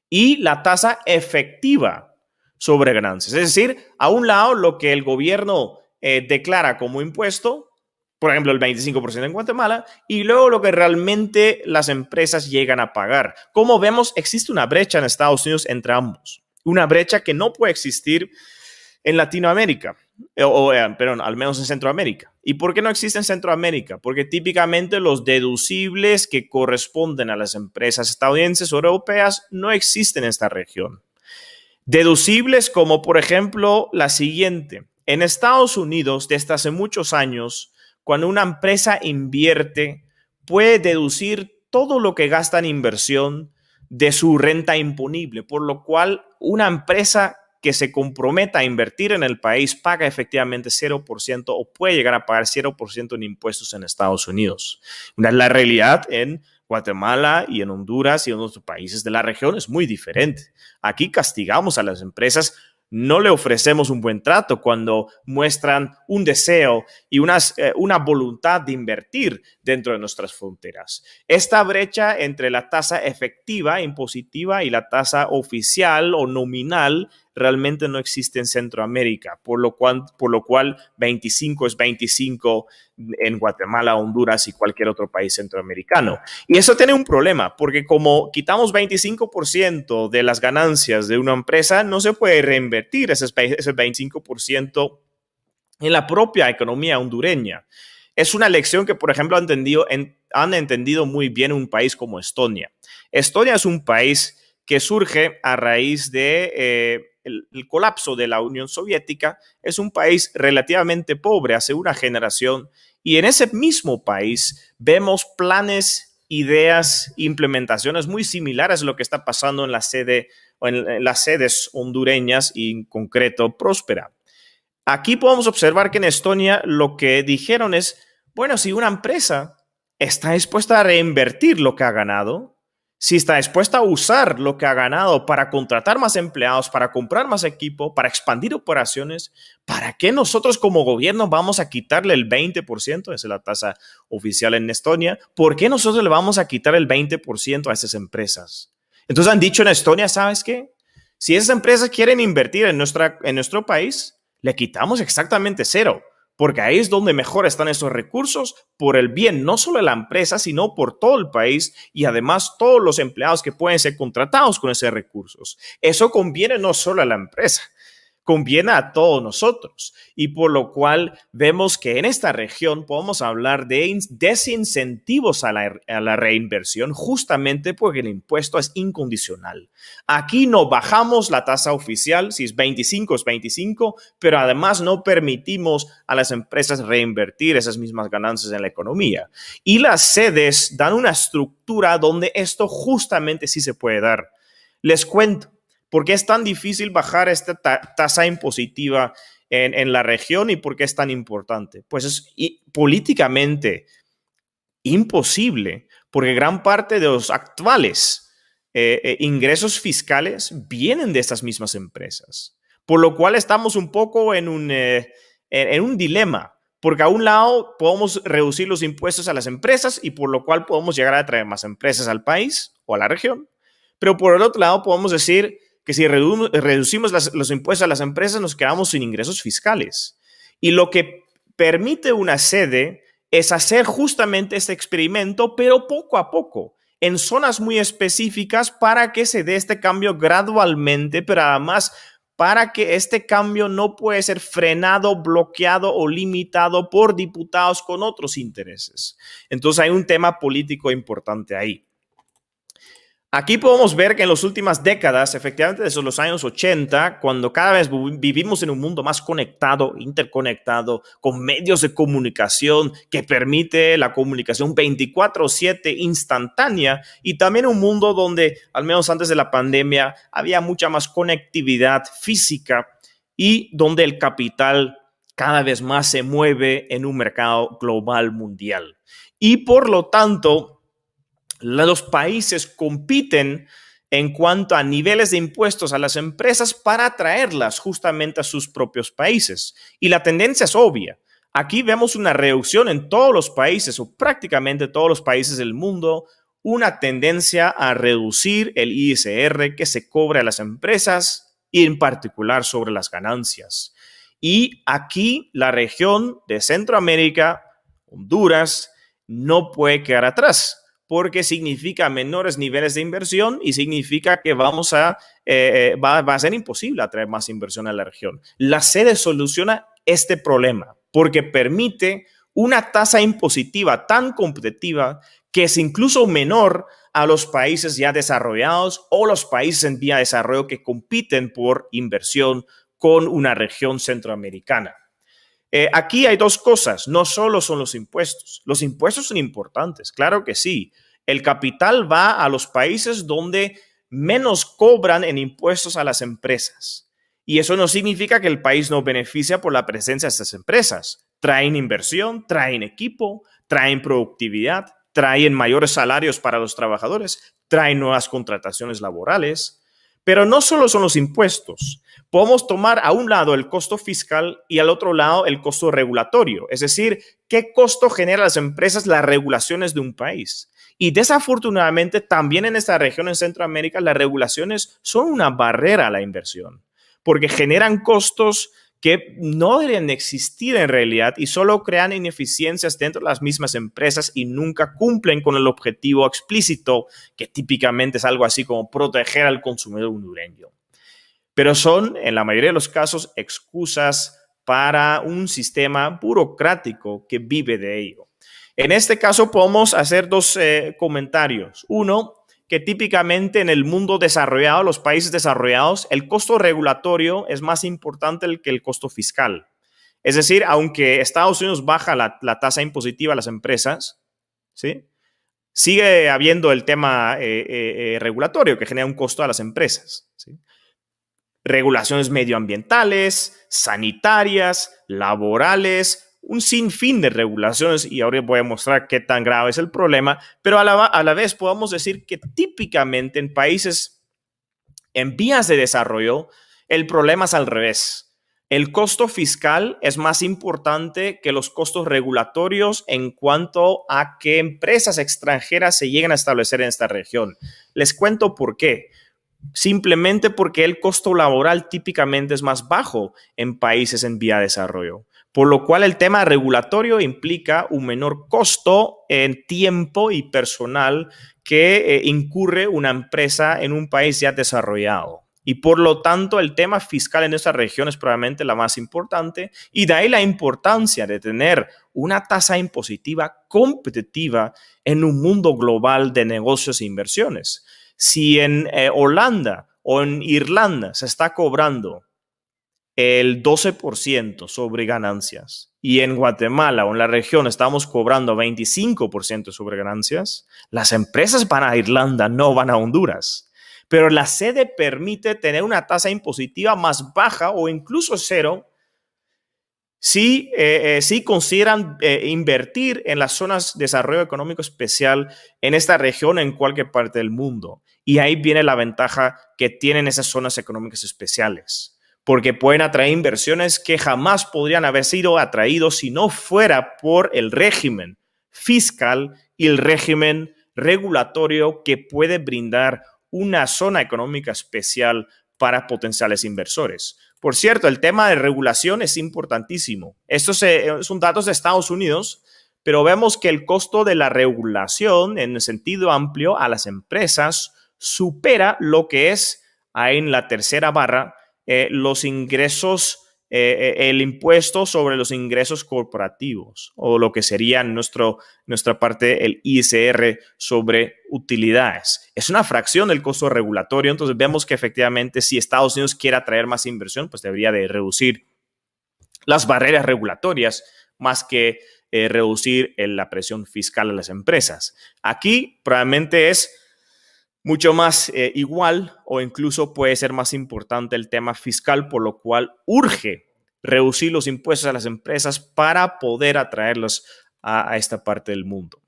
y la tasa efectiva sobre ganancias. Es decir, a un lado lo que el gobierno declara como impuesto, por ejemplo, el 25% en Guatemala, y luego lo que realmente las empresas llegan a pagar. Como vemos, existe una brecha en Estados Unidos entre ambos. Una brecha que no puede existir en Latinoamérica, perdón, al menos en Centroamérica. ¿Y por qué no existe en Centroamérica? Porque típicamente los deducibles que corresponden a las empresas estadounidenses o europeas no existen en esta región. Deducibles como, por ejemplo, la siguiente. En Estados Unidos, desde hace muchos años, cuando una empresa invierte, puede deducir todo lo que gasta en inversión de su renta imponible, por lo cual una empresa que se comprometa a invertir en el país paga efectivamente 0% o puede llegar a pagar 0% en impuestos en Estados Unidos. La realidad en Guatemala y en Honduras y en otros países de la región es muy diferente. Aquí castigamos a las empresas, no le ofrecemos un buen trato cuando muestran un deseo y una voluntad de invertir dentro de nuestras fronteras. Esta brecha entre la tasa efectiva, impositiva, y la tasa oficial o nominal realmente no existe en Centroamérica, por lo cual 25 es 25 en Guatemala, Honduras y cualquier otro país centroamericano. Y eso tiene un problema, porque como quitamos 25% de las ganancias de una empresa, no se puede reinvertir ese 25% en la propia economía hondureña. Es una lección que, por ejemplo, han entendido muy bien un país como Estonia. Estonia es un país que surge a raíz de el colapso de la Unión Soviética. Es un país relativamente pobre hace una generación, y en ese mismo país vemos planes, ideas, implementaciones muy similares a lo que está pasando en las sedes hondureñas y en concreto Próspera. Aquí podemos observar que en Estonia lo que dijeron es, bueno, si una empresa está dispuesta a reinvertir lo que ha ganado, si está dispuesta a usar lo que ha ganado para contratar más empleados, para comprar más equipo, para expandir operaciones, ¿para qué nosotros como gobierno vamos a quitarle el 20%? Esa es la tasa oficial en Estonia. ¿Por qué nosotros le vamos a quitar el 20% a esas empresas? Entonces han dicho en Estonia, ¿sabes qué? Si esas empresas quieren invertir en nuestro país, le quitamos exactamente 0. Porque ahí es donde mejor están esos recursos por el bien no solo de la empresa, sino por todo el país y además todos los empleados que pueden ser contratados con esos recursos. Eso conviene no solo a la empresa, conviene a todos nosotros, y por lo cual vemos que en esta región podemos hablar de desincentivos a la reinversión, justamente porque el impuesto es incondicional. Aquí no bajamos la tasa oficial, si es 25 es 25, pero además no permitimos a las empresas reinvertir esas mismas ganancias en la economía. Y las sedes dan una estructura donde esto justamente sí se puede dar. Les cuento. ¿Por qué es tan difícil bajar esta tasa impositiva en la región y por qué es tan importante? Pues es políticamente imposible, porque gran parte de los actuales ingresos fiscales vienen de estas mismas empresas, por lo cual estamos un poco en un dilema, porque a un lado podemos reducir los impuestos a las empresas y por lo cual podemos llegar a traer más empresas al país o a la región, pero por el otro lado podemos decir que si reducimos los impuestos a las empresas nos quedamos sin ingresos fiscales. Y lo que permite una sede es hacer justamente este experimento, pero poco a poco. en zonas muy específicas para que se dé este cambio gradualmente, pero además para que este cambio no puede ser frenado, bloqueado o limitado por diputados con otros intereses. Entonces hay un tema político importante ahí. Aquí podemos ver que en las últimas décadas, efectivamente desde los años 80, cuando cada vez vivimos en un mundo más conectado, interconectado, con medios de comunicación que permite la comunicación 24/7 instantánea y también un mundo donde, al menos antes de la pandemia, había mucha más conectividad física y donde el capital cada vez más se mueve en un mercado global mundial. Y por lo tanto, los países compiten en cuanto a niveles de impuestos a las empresas para atraerlas justamente a sus propios países. Y la tendencia es obvia. Aquí vemos una reducción en todos los países o prácticamente todos los países del mundo, una tendencia a reducir el ISR que se cobra a las empresas y en particular sobre las ganancias. Y aquí la región de Centroamérica, Honduras, no puede quedar atrás, porque significa menores niveles de inversión y significa que va a ser imposible atraer más inversión a la región. La sede soluciona este problema porque permite una tasa impositiva tan competitiva que es incluso menor a los países ya desarrollados o los países en vía de desarrollo que compiten por inversión con una región centroamericana. Aquí hay dos cosas, no solo son los impuestos. Los impuestos son importantes, claro que sí. El capital va a los países donde menos cobran en impuestos a las empresas. Y eso no significa que el país no beneficia por la presencia de estas empresas. Traen inversión, traen equipo, traen productividad, traen mayores salarios para los trabajadores, traen nuevas contrataciones laborales. Pero no solo son los impuestos. Podemos tomar a un lado el costo fiscal y al otro lado el costo regulatorio. Es decir, ¿qué costo generan las empresas las regulaciones de un país? Y desafortunadamente también en esta región en Centroamérica las regulaciones son una barrera a la inversión porque generan costos que no deberían existir en realidad y solo crean ineficiencias dentro de las mismas empresas y nunca cumplen con el objetivo explícito que típicamente es algo así como proteger al consumidor hondureño. Pero son, en la mayoría de los casos, excusas para un sistema burocrático que vive de ello. En este caso podemos hacer dos comentarios. Uno, que típicamente en el mundo desarrollado, los países desarrollados, el costo regulatorio es más importante que el costo fiscal. Es decir, aunque Estados Unidos baja la tasa impositiva a las empresas, ¿sí?, sigue habiendo el tema regulatorio que genera un costo a las empresas, ¿sí? Regulaciones medioambientales, sanitarias, laborales, un sinfín de regulaciones y ahora voy a mostrar qué tan grave es el problema, pero a la vez podemos decir que típicamente en países en vías de desarrollo el problema es al revés. El costo fiscal es más importante que los costos regulatorios en cuanto a que empresas extranjeras se lleguen a establecer en esta región. Les cuento por qué. Simplemente porque el costo laboral típicamente es más bajo en países en vía de desarrollo. Por lo cual el tema regulatorio implica un menor costo en tiempo y personal que incurre una empresa en un país ya desarrollado. Y por lo tanto el tema fiscal en esta región es probablemente la más importante y de ahí la importancia de tener una tasa impositiva competitiva en un mundo global de negocios e inversiones. Si en Holanda o en Irlanda se está cobrando el 12% sobre ganancias y en Guatemala o en la región estamos cobrando 25% sobre ganancias, las empresas van a Irlanda, no van a Honduras. Pero la sede permite tener una tasa impositiva más baja o incluso cero si consideran invertir en las zonas de desarrollo económico especial en esta región en cualquier parte del mundo. Y ahí viene la ventaja que tienen esas zonas económicas especiales, porque pueden atraer inversiones que jamás podrían haber sido atraídos si no fuera por el régimen fiscal y el régimen regulatorio que puede brindar una zona económica especial para potenciales inversores. Por cierto, el tema de regulación es importantísimo. Estos son datos de Estados Unidos, pero vemos que el costo de la regulación en el sentido amplio a las empresas supera lo que es, ahí en la tercera barra, los ingresos, el impuesto sobre los ingresos corporativos, o lo que sería nuestra parte, el ISR sobre utilidades. Es una fracción del costo regulatorio, entonces vemos que efectivamente si Estados Unidos quiere atraer más inversión, pues debería de reducir las barreras regulatorias más que reducir la presión fiscal a las empresas. Aquí probablemente es mucho más igual, o incluso puede ser más importante el tema fiscal, por lo cual urge reducir los impuestos a las empresas para poder atraerlos a esta parte del mundo.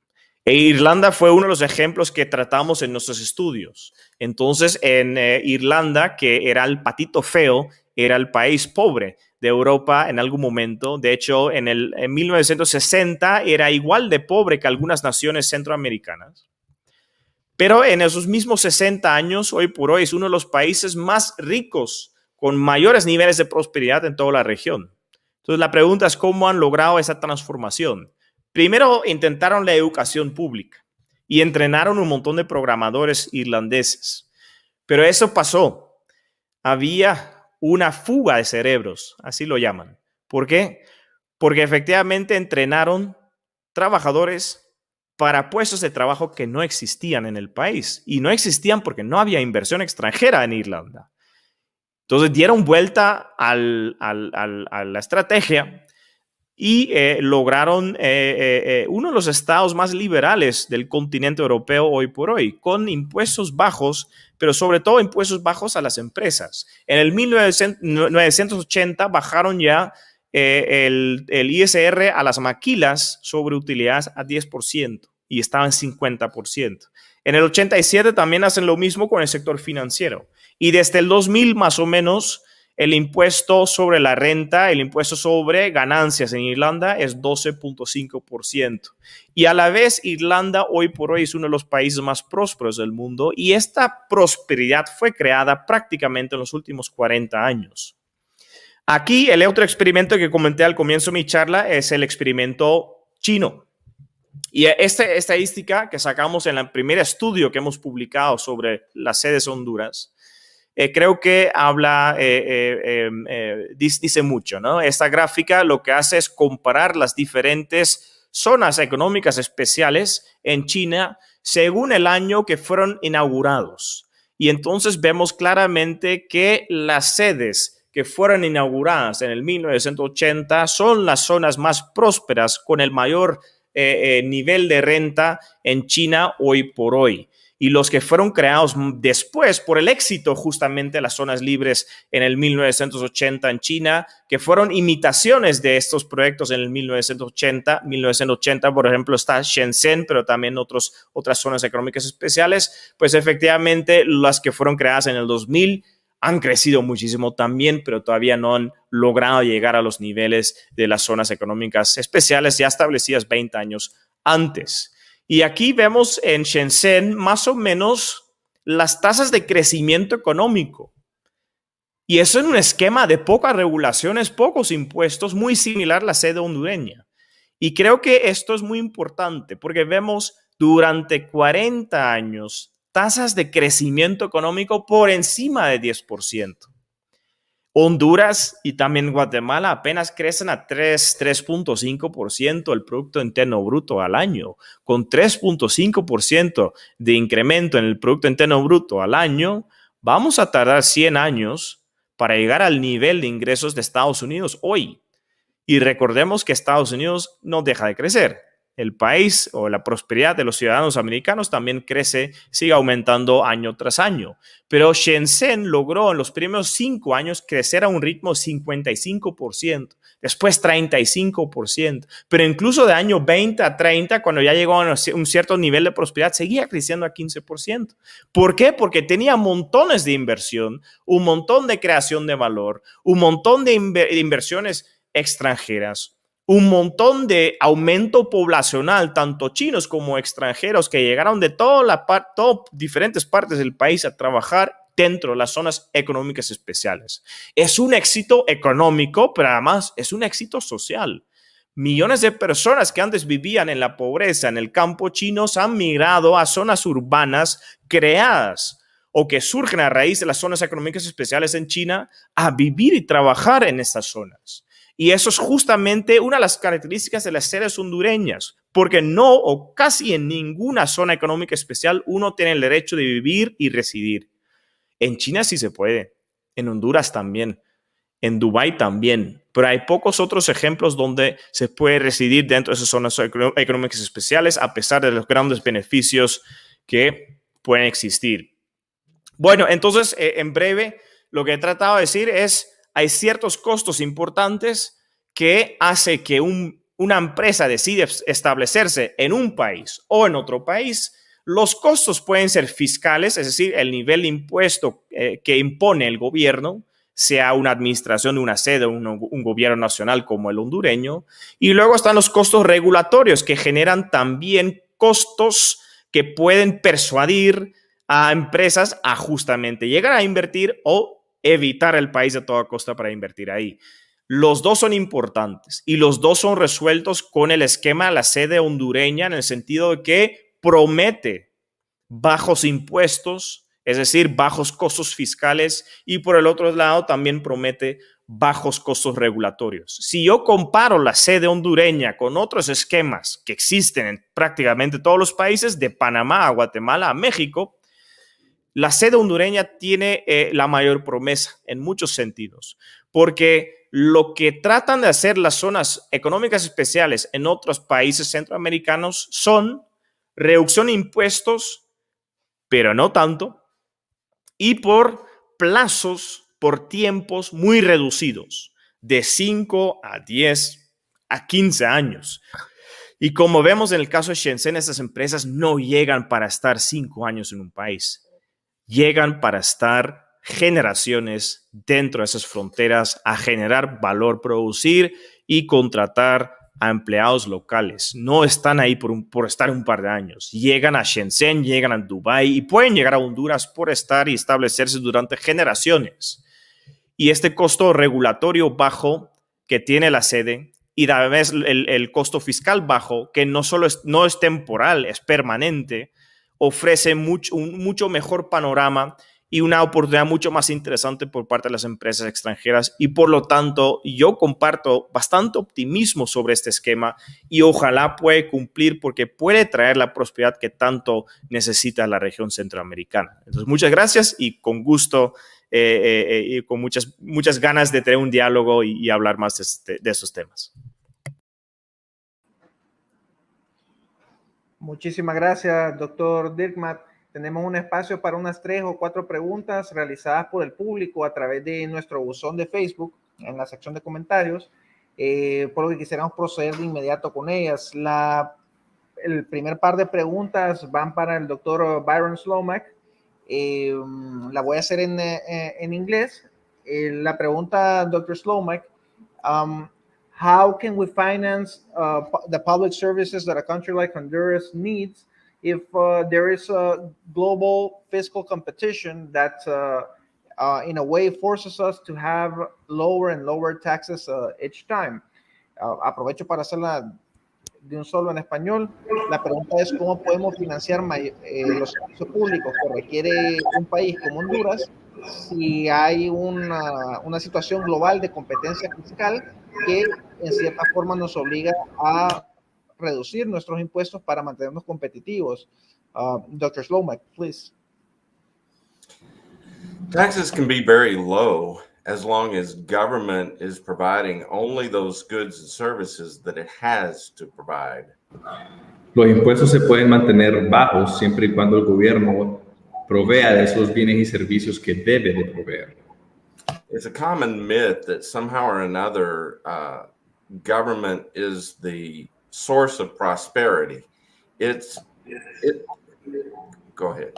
Irlanda fue uno de los ejemplos que tratamos en nuestros estudios. Entonces, en Irlanda, que era el patito feo, era el país pobre de Europa en algún momento. De hecho, en 1960 era igual de pobre que algunas naciones centroamericanas. Pero en esos mismos 60 años, hoy por hoy, es uno de los países más ricos, con mayores niveles de prosperidad en toda la región. Entonces, la pregunta es cómo han logrado esa transformación. Primero, intentaron la educación pública y entrenaron un montón de programadores irlandeses. Pero eso pasó. Había una fuga de cerebros, así lo llaman. ¿Por qué? Porque efectivamente entrenaron trabajadores para puestos de trabajo que no existían en el país. Y no existían porque no había inversión extranjera en Irlanda. Entonces dieron vuelta a la estrategia y lograron uno de los estados más liberales del continente europeo hoy por hoy, con impuestos bajos, pero sobre todo impuestos bajos a las empresas. En el 1980 bajaron ya el ISR a las maquilas sobre utilidades a 10% y estaba en 50%. En el 87 también hacen lo mismo con el sector financiero. Y desde el 2000 más o menos, el impuesto sobre la renta, el impuesto sobre ganancias en Irlanda es 12.5%. Y a la vez, Irlanda hoy por hoy es uno de los países más prósperos del mundo y esta prosperidad fue creada prácticamente en los últimos 40 años. Aquí el otro experimento que comenté al comienzo de mi charla es el experimento chino. Y esta estadística que sacamos en el primer estudio que hemos publicado sobre las sedes Honduras, creo que habla, dice mucho, ¿no? Esta gráfica lo que hace es comparar las diferentes zonas económicas especiales en China según el año que fueron inaugurados. Y entonces vemos claramente que las sedes que fueron inauguradas en el 1980 son las zonas más prósperas con el mayor nivel de renta en China hoy por hoy. Y los que fueron creados después por el éxito justamente de las zonas libres en el 1980 en China, que fueron imitaciones de estos proyectos en el 1980. 1980, por ejemplo, está Shenzhen, pero también otras zonas económicas especiales. Pues efectivamente, las que fueron creadas en el 2000 han crecido muchísimo también, pero todavía no han logrado llegar a los niveles de las zonas económicas especiales ya establecidas 20 años antes. Y aquí vemos en Shenzhen más o menos las tasas de crecimiento económico. Y eso en un esquema de pocas regulaciones, pocos impuestos, muy similar a la sede hondureña. Y creo que esto es muy importante porque vemos durante 40 años tasas de crecimiento económico por encima de 10%. Honduras y también Guatemala apenas crecen a 3.5% el Producto Interno Bruto al año. Con 3.5% de incremento en el Producto Interno Bruto al año, vamos a tardar 100 años para llegar al nivel de ingresos de Estados Unidos hoy. Y recordemos que Estados Unidos no deja de crecer. El país o la prosperidad de los ciudadanos americanos también crece, sigue aumentando año tras año. Pero Shenzhen logró en los primeros 5 años crecer a un ritmo de 55%, después 35%. Pero incluso de año 20 a 30, cuando ya llegó a un cierto nivel de prosperidad, seguía creciendo a 15%. ¿Por qué? Porque tenía montones de inversión, un montón de creación de valor, un montón de inversiones extranjeras, un montón de aumento poblacional, tanto chinos como extranjeros, que llegaron de todas diferentes partes del país a trabajar dentro de las zonas económicas especiales. Es un éxito económico, pero además es un éxito social, Millones de personas que antes vivían en la pobreza, en el campo chino, han migrado a zonas urbanas creadas o que surgen a raíz de las zonas económicas especiales en China a vivir y trabajar en estas zonas. Y eso es justamente una de las características de las sedes hondureñas, porque no o casi en ninguna zona económica especial uno tiene el derecho de vivir y residir. En China sí se puede, en Honduras también, en Dubái también, pero hay pocos otros ejemplos donde se puede residir dentro de esas zonas económicas especiales a pesar de los grandes beneficios que pueden existir. Bueno, entonces, en breve, lo que he tratado de decir es, hay ciertos costos importantes que hace que una empresa decide establecerse en un país o en otro país. Los costos pueden ser fiscales, es decir, el nivel de impuesto que impone el gobierno, sea una administración de una sede o un gobierno nacional como el hondureño. Y luego están los costos regulatorios que generan también costos que pueden persuadir a empresas a justamente llegar a invertir o evitar el país de toda costa para invertir ahí. Los dos son importantes y los dos son resueltos con el esquema de la sede hondureña en el sentido de que promete bajos impuestos, es decir, bajos costos fiscales, y por el otro lado también promete bajos costos regulatorios. Si yo comparo la sede hondureña con otros esquemas que existen en prácticamente todos los países, de Panamá a Guatemala a México, la sede hondureña tiene la mayor promesa en muchos sentidos, porque lo que tratan de hacer las zonas económicas especiales en otros países centroamericanos son reducción de impuestos, pero no tanto, y por plazos, por tiempos muy reducidos, de 5 a 10 a 15 años. Y como vemos en el caso de Shenzhen, estas empresas no llegan para estar 5 años en un país, llegan para estar generaciones dentro de esas fronteras a generar valor, producir y contratar a empleados locales. No están ahí por estar un par de años. Llegan a Shenzhen, llegan a Dubái y pueden llegar a Honduras por estar y establecerse durante generaciones. Y este costo regulatorio bajo que tiene la sede y a la vez el costo fiscal bajo, que no es temporal, es permanente, ofrece un mucho mejor panorama y una oportunidad mucho más interesante por parte de las empresas extranjeras. Y por lo tanto, yo comparto bastante optimismo sobre este esquema y ojalá pueda cumplir porque puede traer la prosperidad que tanto necesita la región centroamericana. Entonces, muchas gracias y con gusto y con muchas ganas de tener un diálogo y hablar más de estos temas. Muchísimas gracias, doctor Dirkmaat. Tenemos un espacio para unas 3 o 4 preguntas realizadas por el público a través de nuestro buzón de Facebook en la sección de comentarios, por lo que quisiéramos proceder de inmediato con ellas. El primer par de preguntas van para el doctor Byron Slomak. La voy a hacer en inglés. La pregunta, Dr. Slomak, how can we finance the public services that a country like Honduras needs if there is a global fiscal competition that in a way forces us to have lower and lower taxes each time? Aprovecho para hacerla de un solo en español. La pregunta es cómo podemos financiar los servicios públicos que requiere un país como Honduras si hay una situación global de competencia fiscal que en cierta forma nos obliga a reducir nuestros impuestos para mantenernos competitivos. Dr. Slomak, please. Taxes can be very low as long as government is providing only those goods and services that it has to provide. Los impuestos se pueden mantener bajos siempre y cuando el gobierno provea de esos bienes y servicios que debe de proveer. It's a common myth that somehow or another government is the source of prosperity. Go ahead.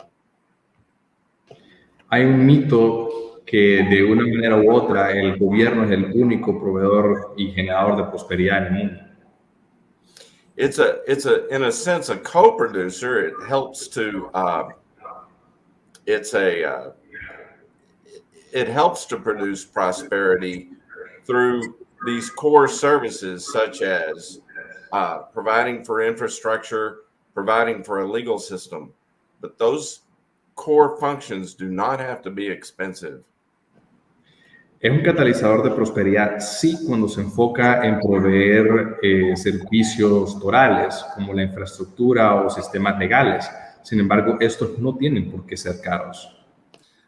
Hay un mito que de una manera u otra el gobierno es el único proveedor y generador de prosperidad en el mundo. It's in a sense a co-producer. It helps to it helps to produce prosperity through these core services such as providing for infrastructure, providing for a legal system, but those core functions do not have to be expensive. Es un catalizador de prosperidad, sí, cuando se enfoca en proveer servicios torales, como la infraestructura o sistemas legales. Sin embargo, estos no tienen por qué ser caros.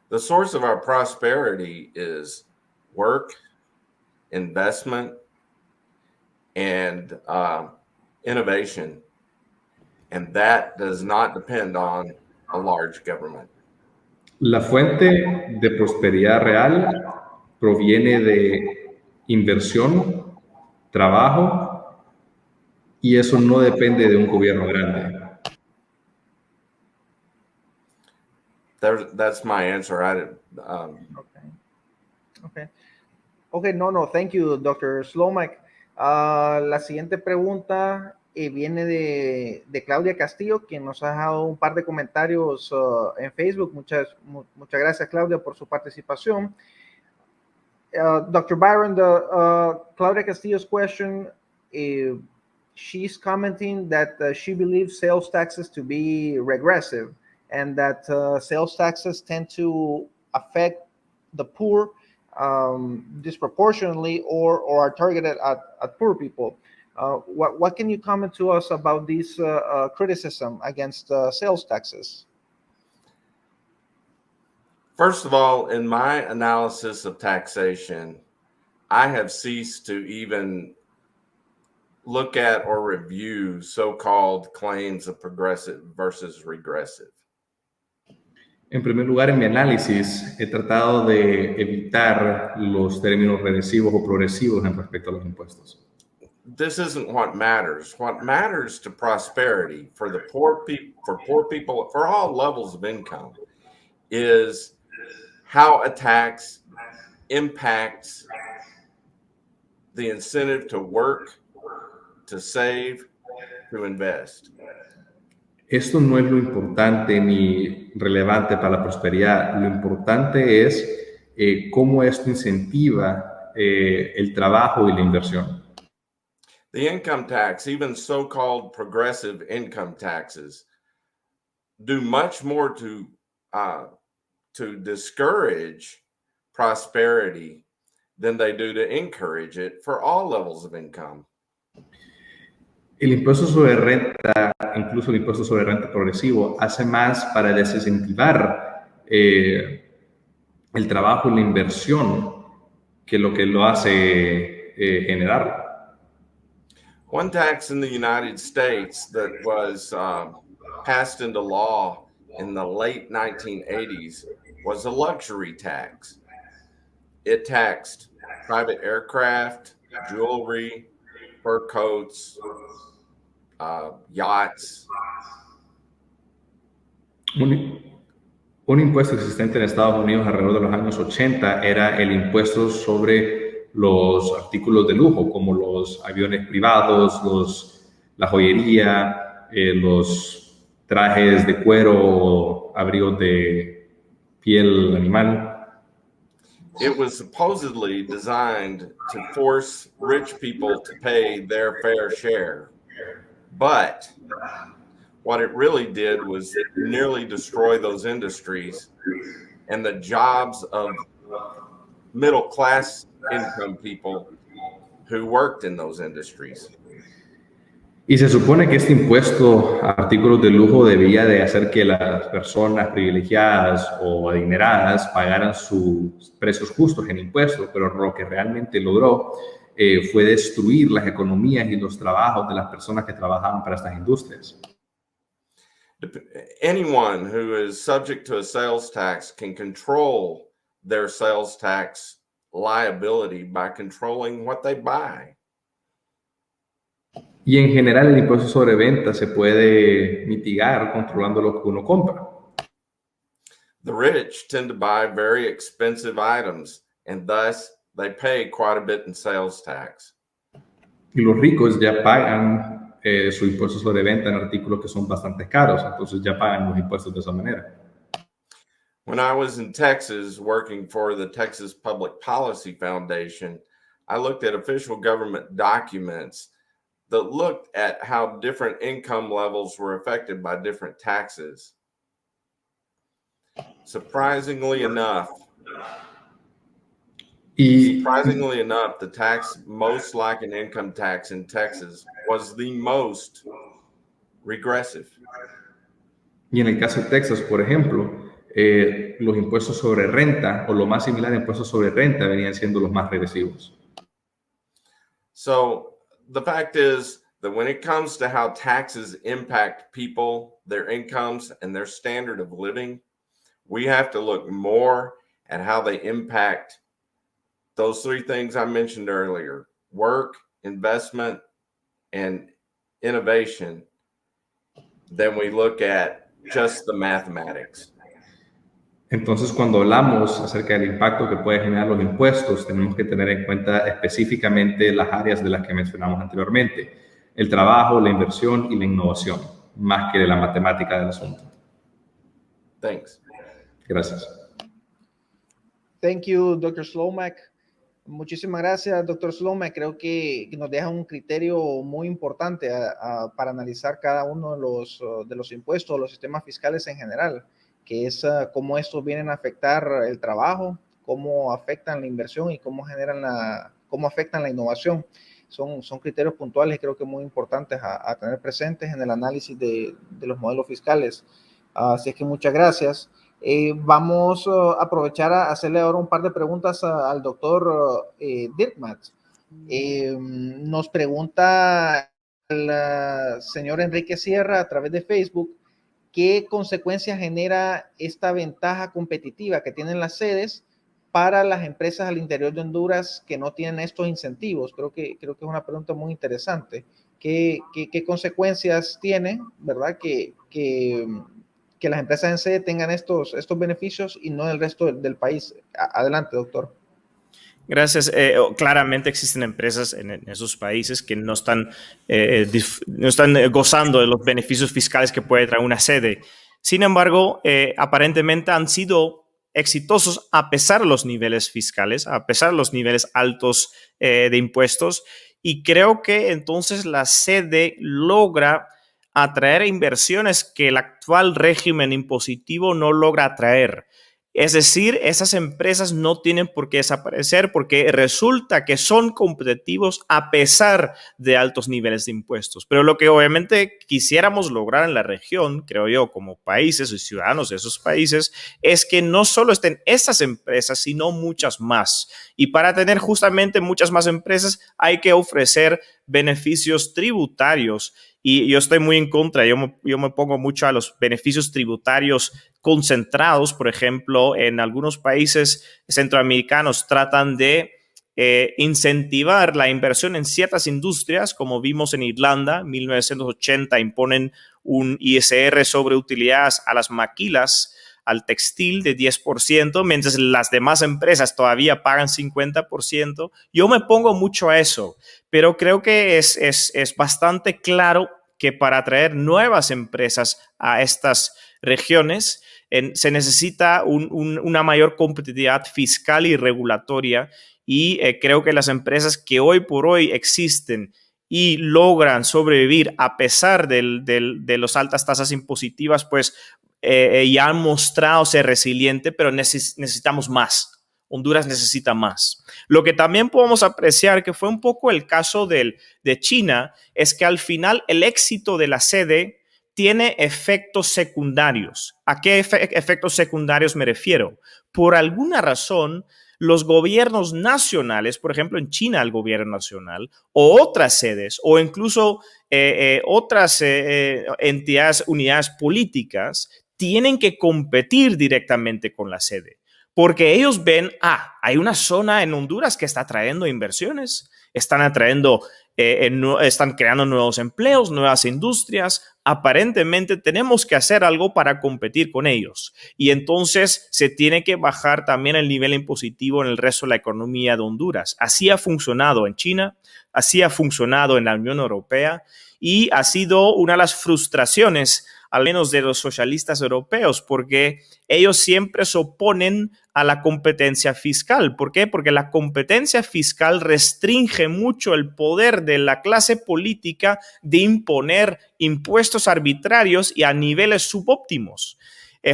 The source of our prosperity is work, investment, and innovation. And that does not depend on a large government. La fuente de prosperidad real proviene de inversión, trabajo, y eso no depende de un gobierno grande. That's my answer. Okay, no, thank you, Dr. Slomak. La siguiente pregunta viene de Claudia Castillo, quien nos ha dejado un par de comentarios en Facebook. Muchas gracias, Claudia, por su participación. Dr. Byron, Claudia Castillo's question, she's commenting that she believes sales taxes to be regressive and that sales taxes tend to affect the poor disproportionately or are targeted at poor people. What can you comment to us about this criticism against sales taxes? First of all, in my analysis of taxation, I have ceased to even look at or review so-called claims of progressive versus regressive. En primer lugar, en mi análisis, he tratado de evitar los términos regresivos o progresivos en respecto a los impuestos. This isn't what matters. What matters to prosperity for the poor people, for all levels of income, is how a tax impacts the incentive to work, to save, to invest. Esto no es lo importante ni relevante para la prosperidad. Lo importante es cómo esto incentiva el trabajo y la inversión. The income tax, even so-called progressive income taxes, do much more to discourage prosperity than they do to encourage it for all levels of income. El impuesto sobre renta, incluso el impuesto sobre renta progresivo, hace más para desincentivar el trabajo y la inversión que lo hace generarlo. One tax in the United States that was passed into law in the late 1980s was a luxury tax. It taxed private aircraft, jewelry, fur coats, yachts. Un impuesto existente en Estados Unidos alrededor de los años 80 era el impuesto sobre los artículos de lujo, como los aviones privados, la joyería, los trajes de cuero o abrigos de piel animal. It was supposedly designed to force rich people to pay their fair share. But what it really did was nearly destroy those industries and the jobs of middle-class income people who worked in those industries. Y se supone que este impuesto a artículos de lujo debía de hacer que las personas privilegiadas o adineradas pagaran sus precios justos en impuestos, pero lo que realmente logró fue destruir las economías y los trabajos de las personas que trabajaban para estas industrias. Anyone who is subject to a sales tax can control their sales tax liability by controlling what they buy. Y en general el impuesto sobre venta se puede mitigar controlando lo que uno compra. The rich tend to buy very expensive items and thus they pay quite a bit in sales tax. Y los ricos ya pagan su impuesto sobre venta en artículos que son bastante caros, entonces ya pagan los impuestos de esa manera. When I was in Texas working for the Texas Public Policy Foundation, I looked at official government documents that looked at how different income levels were affected by different taxes. Surprisingly enough, the tax most like an income tax in Texas was the most regressive. Y en el caso de Texas, por ejemplo, los impuestos sobre renta o lo más similar a impuestos sobre renta venían siendo los más regresivos. So the fact is that when it comes to how taxes impact people, their incomes, and their standard of living, we have to look more at how they impact those three things I mentioned earlier: work, investment, and innovation, than we look at just the mathematics. Entonces, cuando hablamos acerca del impacto que puede generar los impuestos, tenemos que tener en cuenta específicamente las áreas de las que mencionamos anteriormente: el trabajo, la inversión y la innovación, más que la matemática del asunto. Thanks. Gracias. Thank you, Dr. Slomak. Muchísimas gracias, Dr. Slomak. Creo que nos deja un criterio muy importante para analizar cada uno de los impuestos, los sistemas fiscales en general, que es cómo estos vienen a afectar el trabajo, cómo afectan la inversión y cómo afectan la innovación. Son criterios puntuales y creo que muy importantes a tener presentes en el análisis de los modelos fiscales. Así es que muchas gracias. Vamos a aprovechar a hacerle ahora un par de preguntas al doctor Dirkmaat. Nos pregunta el señor Enrique Sierra a través de Facebook: ¿qué consecuencias genera esta ventaja competitiva que tienen las sedes para las empresas al interior de Honduras que no tienen estos incentivos? Creo que es una pregunta muy interesante. ¿Qué consecuencias tiene, verdad, que las empresas en sede tengan estos beneficios y no el resto del país? Adelante, doctor. Gracias. Claramente existen empresas en esos países que no están gozando de los beneficios fiscales que puede traer una sede. Sin embargo, aparentemente han sido exitosos a pesar de los niveles fiscales, a pesar de los niveles altos de impuestos. Y creo que entonces la sede logra atraer inversiones que el actual régimen impositivo no logra atraer. Es decir, esas empresas no tienen por qué desaparecer porque resulta que son competitivos a pesar de altos niveles de impuestos. Pero lo que obviamente quisiéramos lograr en la región, creo yo, como países y ciudadanos de esos países, es que no solo estén esas empresas, sino muchas más. Y para tener justamente muchas más empresas hay que ofrecer beneficios tributarios. Y yo estoy muy en contra, yo me pongo mucho a los beneficios tributarios concentrados. Por ejemplo, en algunos países centroamericanos tratan de incentivar la inversión en ciertas industrias, como vimos en Irlanda, en 1980 imponen un ISR sobre utilidades a las maquilas, al textil de 10%, mientras las demás empresas todavía pagan 50%. Yo me pongo mucho a eso, pero creo que es bastante claro que para atraer nuevas empresas a estas regiones se necesita una mayor competitividad fiscal y regulatoria, y creo que las empresas que hoy por hoy existen y logran sobrevivir a pesar de las altas tasas impositivas, pues ya han mostrado ser resiliente, pero necesitamos más. Honduras necesita más. Lo que también podemos apreciar, que fue un poco el caso de China, es que al final el éxito de la sede tiene efectos secundarios. ¿A qué efectos secundarios me refiero? Por alguna razón, los gobiernos nacionales, por ejemplo en China el gobierno nacional, o otras sedes, o incluso otras entidades, unidades políticas, tienen que competir directamente con la sede. Porque ellos ven, hay una zona en Honduras que está atrayendo inversiones, están creando nuevos empleos, nuevas industrias. Aparentemente tenemos que hacer algo para competir con ellos. Y entonces se tiene que bajar también el nivel impositivo en el resto de la economía de Honduras. Así ha funcionado en China, así ha funcionado en la Unión Europea, y ha sido una de las frustraciones al menos de los socialistas europeos, porque ellos siempre se oponen a la competencia fiscal. ¿Por qué? Porque la competencia fiscal restringe mucho el poder de la clase política de imponer impuestos arbitrarios y a niveles subóptimos.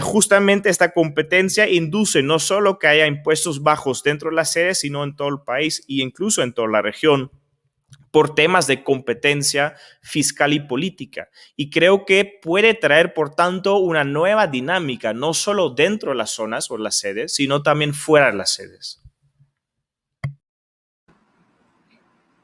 Justamente esta competencia induce no solo que haya impuestos bajos dentro de la sede, sino en todo el país e incluso en toda la región, por temas de competencia fiscal y política. Y creo que puede traer, por tanto, una nueva dinámica, no solo dentro de las zonas o las sedes, sino también fuera de las sedes.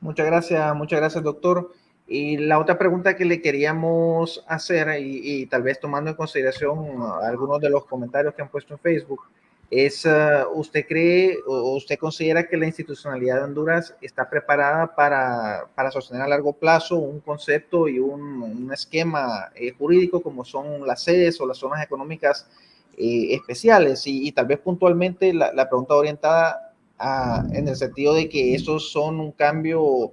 Muchas gracias, doctor. Y la otra pregunta que le queríamos hacer, y tal vez tomando en consideración algunos de los comentarios que han puesto en Facebook, es, ¿usted cree o usted considera que la institucionalidad de Honduras está preparada para sostener a largo plazo un concepto y un esquema jurídico como son las sedes o las zonas económicas especiales? Y tal vez puntualmente la pregunta orientada en el sentido de que esos son un cambio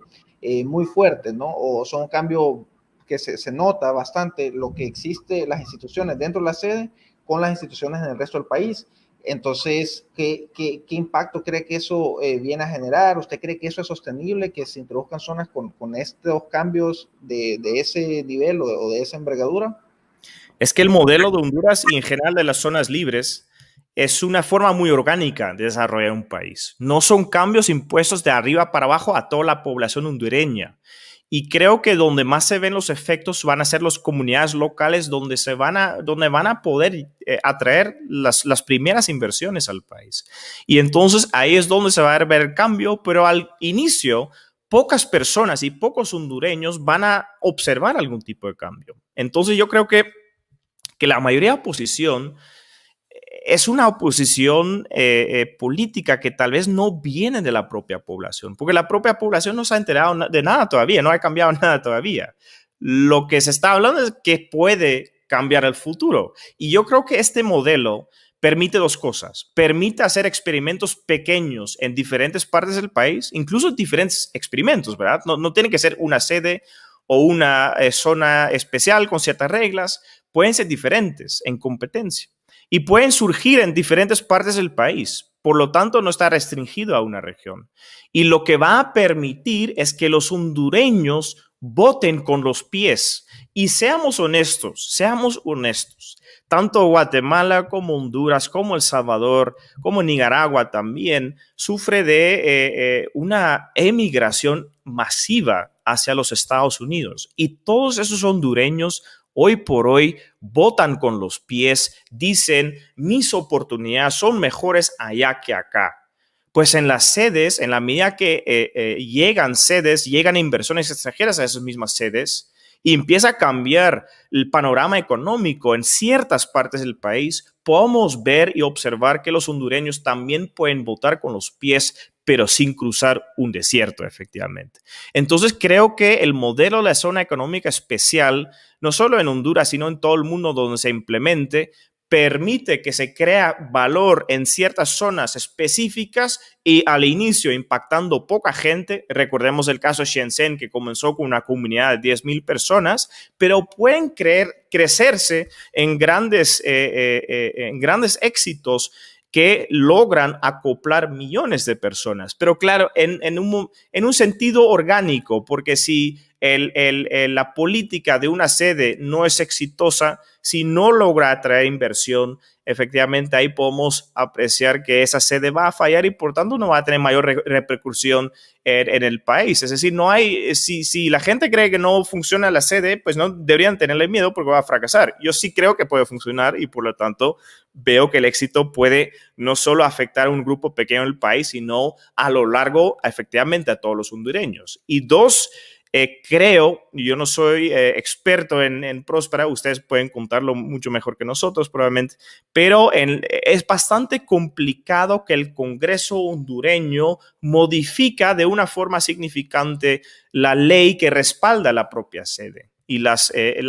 muy fuerte, ¿no? O son un cambio que se nota bastante lo que existe, las instituciones dentro de la sede con las instituciones en el resto del país. Entonces, ¿qué impacto cree que eso viene a generar? ¿Usted cree que eso es sostenible, que se introduzcan zonas con estos cambios de ese nivel o de esa envergadura? Es que el modelo de Honduras y en general de las zonas libres es una forma muy orgánica de desarrollar un país. No son cambios impuestos de arriba para abajo a toda la población hondureña. Y creo que donde más se ven los efectos van a ser las comunidades locales donde van a poder atraer las primeras inversiones al país. Y entonces ahí es donde se va a ver el cambio, pero al inicio pocas personas y pocos hondureños van a observar algún tipo de cambio. Entonces yo creo que la mayoría de oposición es una oposición política que tal vez no viene de la propia población, porque la propia población no se ha enterado de nada todavía, no ha cambiado nada todavía. Lo que se está hablando es que puede cambiar el futuro. Y yo creo que este modelo permite dos cosas. Permite hacer experimentos pequeños en diferentes partes del país, incluso diferentes experimentos, ¿verdad? No tiene que ser una sede o una zona especial con ciertas reglas, pueden ser diferentes en competencia. Y pueden surgir en diferentes partes del país. Por lo tanto, no está restringido a una región. Y lo que va a permitir es que los hondureños voten con los pies. Y seamos honestos. Tanto Guatemala como Honduras, como El Salvador, como Nicaragua también, sufre de una emigración masiva hacia los Estados Unidos. Y todos esos hondureños hoy por hoy votan con los pies, dicen mis oportunidades son mejores allá que acá. Pues en las sedes, en la medida que llegan inversiones extranjeras a esas mismas sedes y empieza a cambiar el panorama económico en ciertas partes del país, podemos ver y observar que los hondureños también pueden votar con los pies, pero sin cruzar un desierto, efectivamente. Entonces, creo que el modelo de la zona económica especial, no solo en Honduras, sino en todo el mundo donde se implemente, permite que se crea valor en ciertas zonas específicas y al inicio impactando poca gente. Recordemos el caso de Shenzhen, que comenzó con una comunidad de 10,000 personas, pero pueden crecerse en grandes éxitos que logran acoplar millones de personas. Pero claro, en un sentido orgánico, porque si la política de una sede no es exitosa, si no logra atraer inversión, efectivamente ahí podemos apreciar que esa sede va a fallar y por tanto no va a tener mayor repercusión en el país. Es decir, si la gente cree que no funciona la sede, pues no deberían tenerle miedo porque va a fracasar. Yo sí creo que puede funcionar y por lo tanto veo que el éxito puede no solo afectar a un grupo pequeño del país, sino a lo largo, efectivamente, a todos los hondureños. Y dos, creo, yo no soy experto en Próspera, ustedes pueden contarlo mucho mejor que nosotros probablemente, pero es bastante complicado que el Congreso hondureño modifica de una forma significante la ley que respalda la propia sede. y la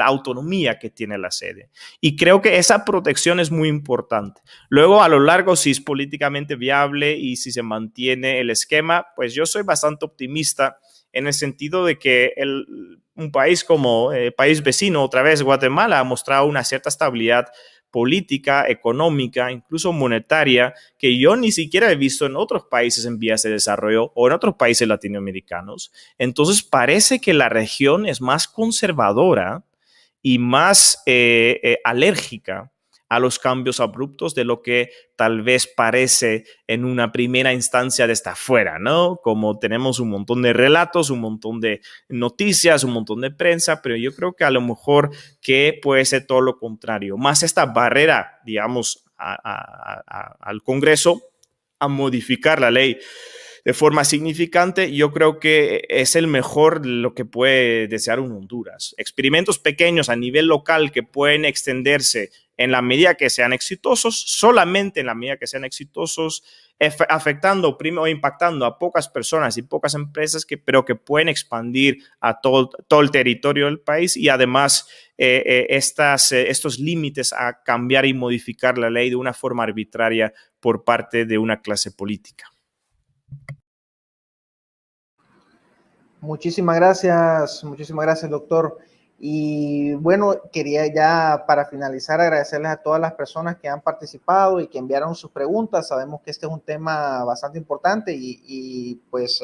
autonomía que tiene la sede. Y creo que esa protección es muy importante. Luego, a lo largo, si es políticamente viable y si se mantiene el esquema, pues yo soy bastante optimista en el sentido de que un país como el país vecino, otra vez Guatemala, ha mostrado una cierta estabilidad política, económica, incluso monetaria, que yo ni siquiera he visto en otros países en vías de desarrollo o en otros países latinoamericanos. Entonces parece que la región es más conservadora y más alérgica a los cambios abruptos de lo que tal vez parece en una primera instancia desde afuera, ¿no? Como tenemos un montón de relatos, un montón de noticias, un montón de prensa, pero yo creo que a lo mejor que puede ser todo lo contrario, más esta barrera, digamos, al Congreso a modificar la ley de forma significante, yo creo que es el mejor lo que puede desear un Honduras. Experimentos pequeños a nivel local que pueden extenderse en la medida que sean exitosos, solamente en la medida que sean exitosos, afectando o impactando a pocas personas y pocas empresas, pero que pueden expandir a todo el territorio del país y además estos límites a cambiar y modificar la ley de una forma arbitraria por parte de una clase política. Muchísimas gracias, doctor. Y bueno, quería ya para finalizar agradecerles a todas las personas que han participado y que enviaron sus preguntas. Sabemos que este es un tema bastante importante y pues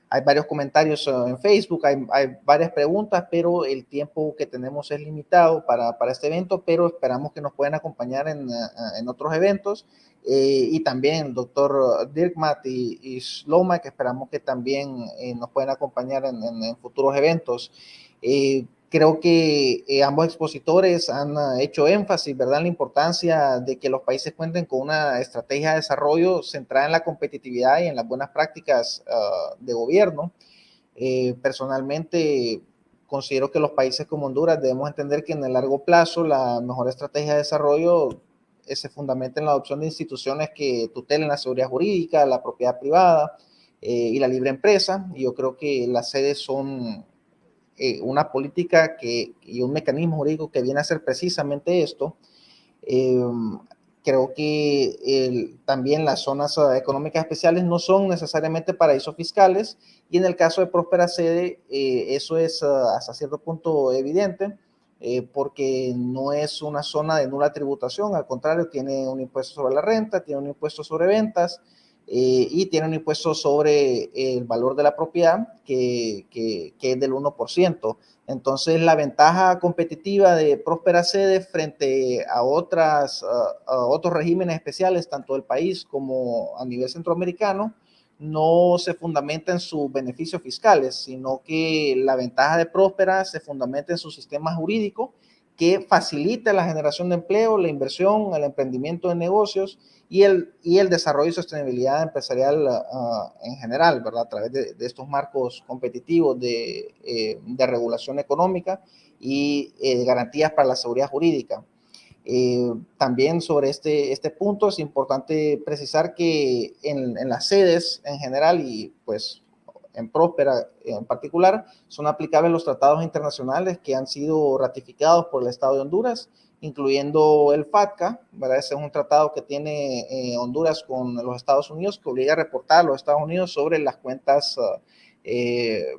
hay varios comentarios en Facebook, hay varias preguntas, pero el tiempo que tenemos es limitado para este evento, pero esperamos que nos puedan acompañar en otros eventos. Y también el doctor Dirkmaat y Sloma, que esperamos que también nos puedan acompañar en futuros eventos. Creo que ambos expositores han hecho énfasis, ¿verdad?, en la importancia de que los países cuenten con una estrategia de desarrollo centrada en la competitividad y en las buenas prácticas de gobierno. Personalmente, considero que los países como Honduras debemos entender que en el largo plazo la mejor estrategia de desarrollo se fundamenta en la adopción de instituciones que tutelen la seguridad jurídica, la propiedad privada y la libre empresa. Y yo creo que las sedes son una política y un mecanismo jurídico que viene a hacer precisamente esto. Creo que también las zonas económicas especiales no son necesariamente paraísos fiscales, y en el caso de Próspera Sede eso es hasta cierto punto evidente, porque no es una zona de nula tributación, al contrario, tiene un impuesto sobre la renta, tiene un impuesto sobre ventas, y tiene un impuesto sobre el valor de la propiedad que es del 1%. Entonces, la ventaja competitiva de Próspera Sede frente a otros regímenes especiales, tanto del país como a nivel centroamericano, no se fundamenta en sus beneficios fiscales, sino que la ventaja de Próspera se fundamenta en su sistema jurídico que facilita la generación de empleo, la inversión, el emprendimiento de negocios y el desarrollo y sostenibilidad empresarial en general, ¿verdad?, a través de estos marcos competitivos de regulación económica y garantías para la seguridad jurídica. También sobre este punto es importante precisar que en las sedes en general y pues en Próspera en particular son aplicables los tratados internacionales que han sido ratificados por el Estado de Honduras, incluyendo el FATCA, ¿verdad? Ese es un tratado que tiene Honduras con los Estados Unidos que obliga a reportar a los Estados Unidos sobre las cuentas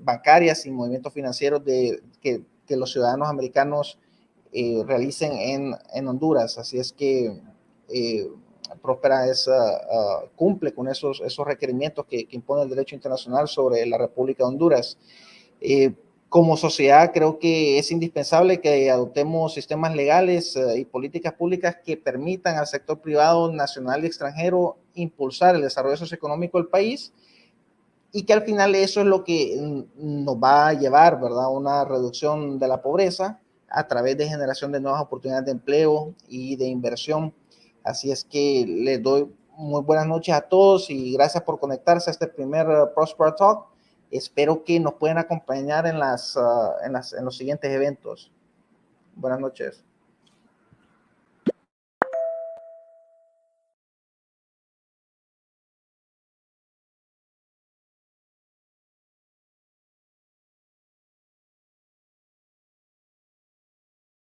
bancarias y movimientos financieros que los ciudadanos americanos realicen en Honduras. Así es que Próspera cumple con esos requerimientos que impone el derecho internacional sobre la República de Honduras. Como sociedad, creo que es indispensable que adoptemos sistemas legales y políticas públicas que permitan al sector privado, nacional y extranjero impulsar el desarrollo socioeconómico del país, y que al final eso es lo que nos va a llevar, ¿verdad?, a una reducción de la pobreza a través de generación de nuevas oportunidades de empleo y de inversión. Así es que les doy muy buenas noches a todos y gracias por conectarse a este primer Próspera Talk. Espero que nos puedan acompañar en los siguientes eventos. Buenas noches.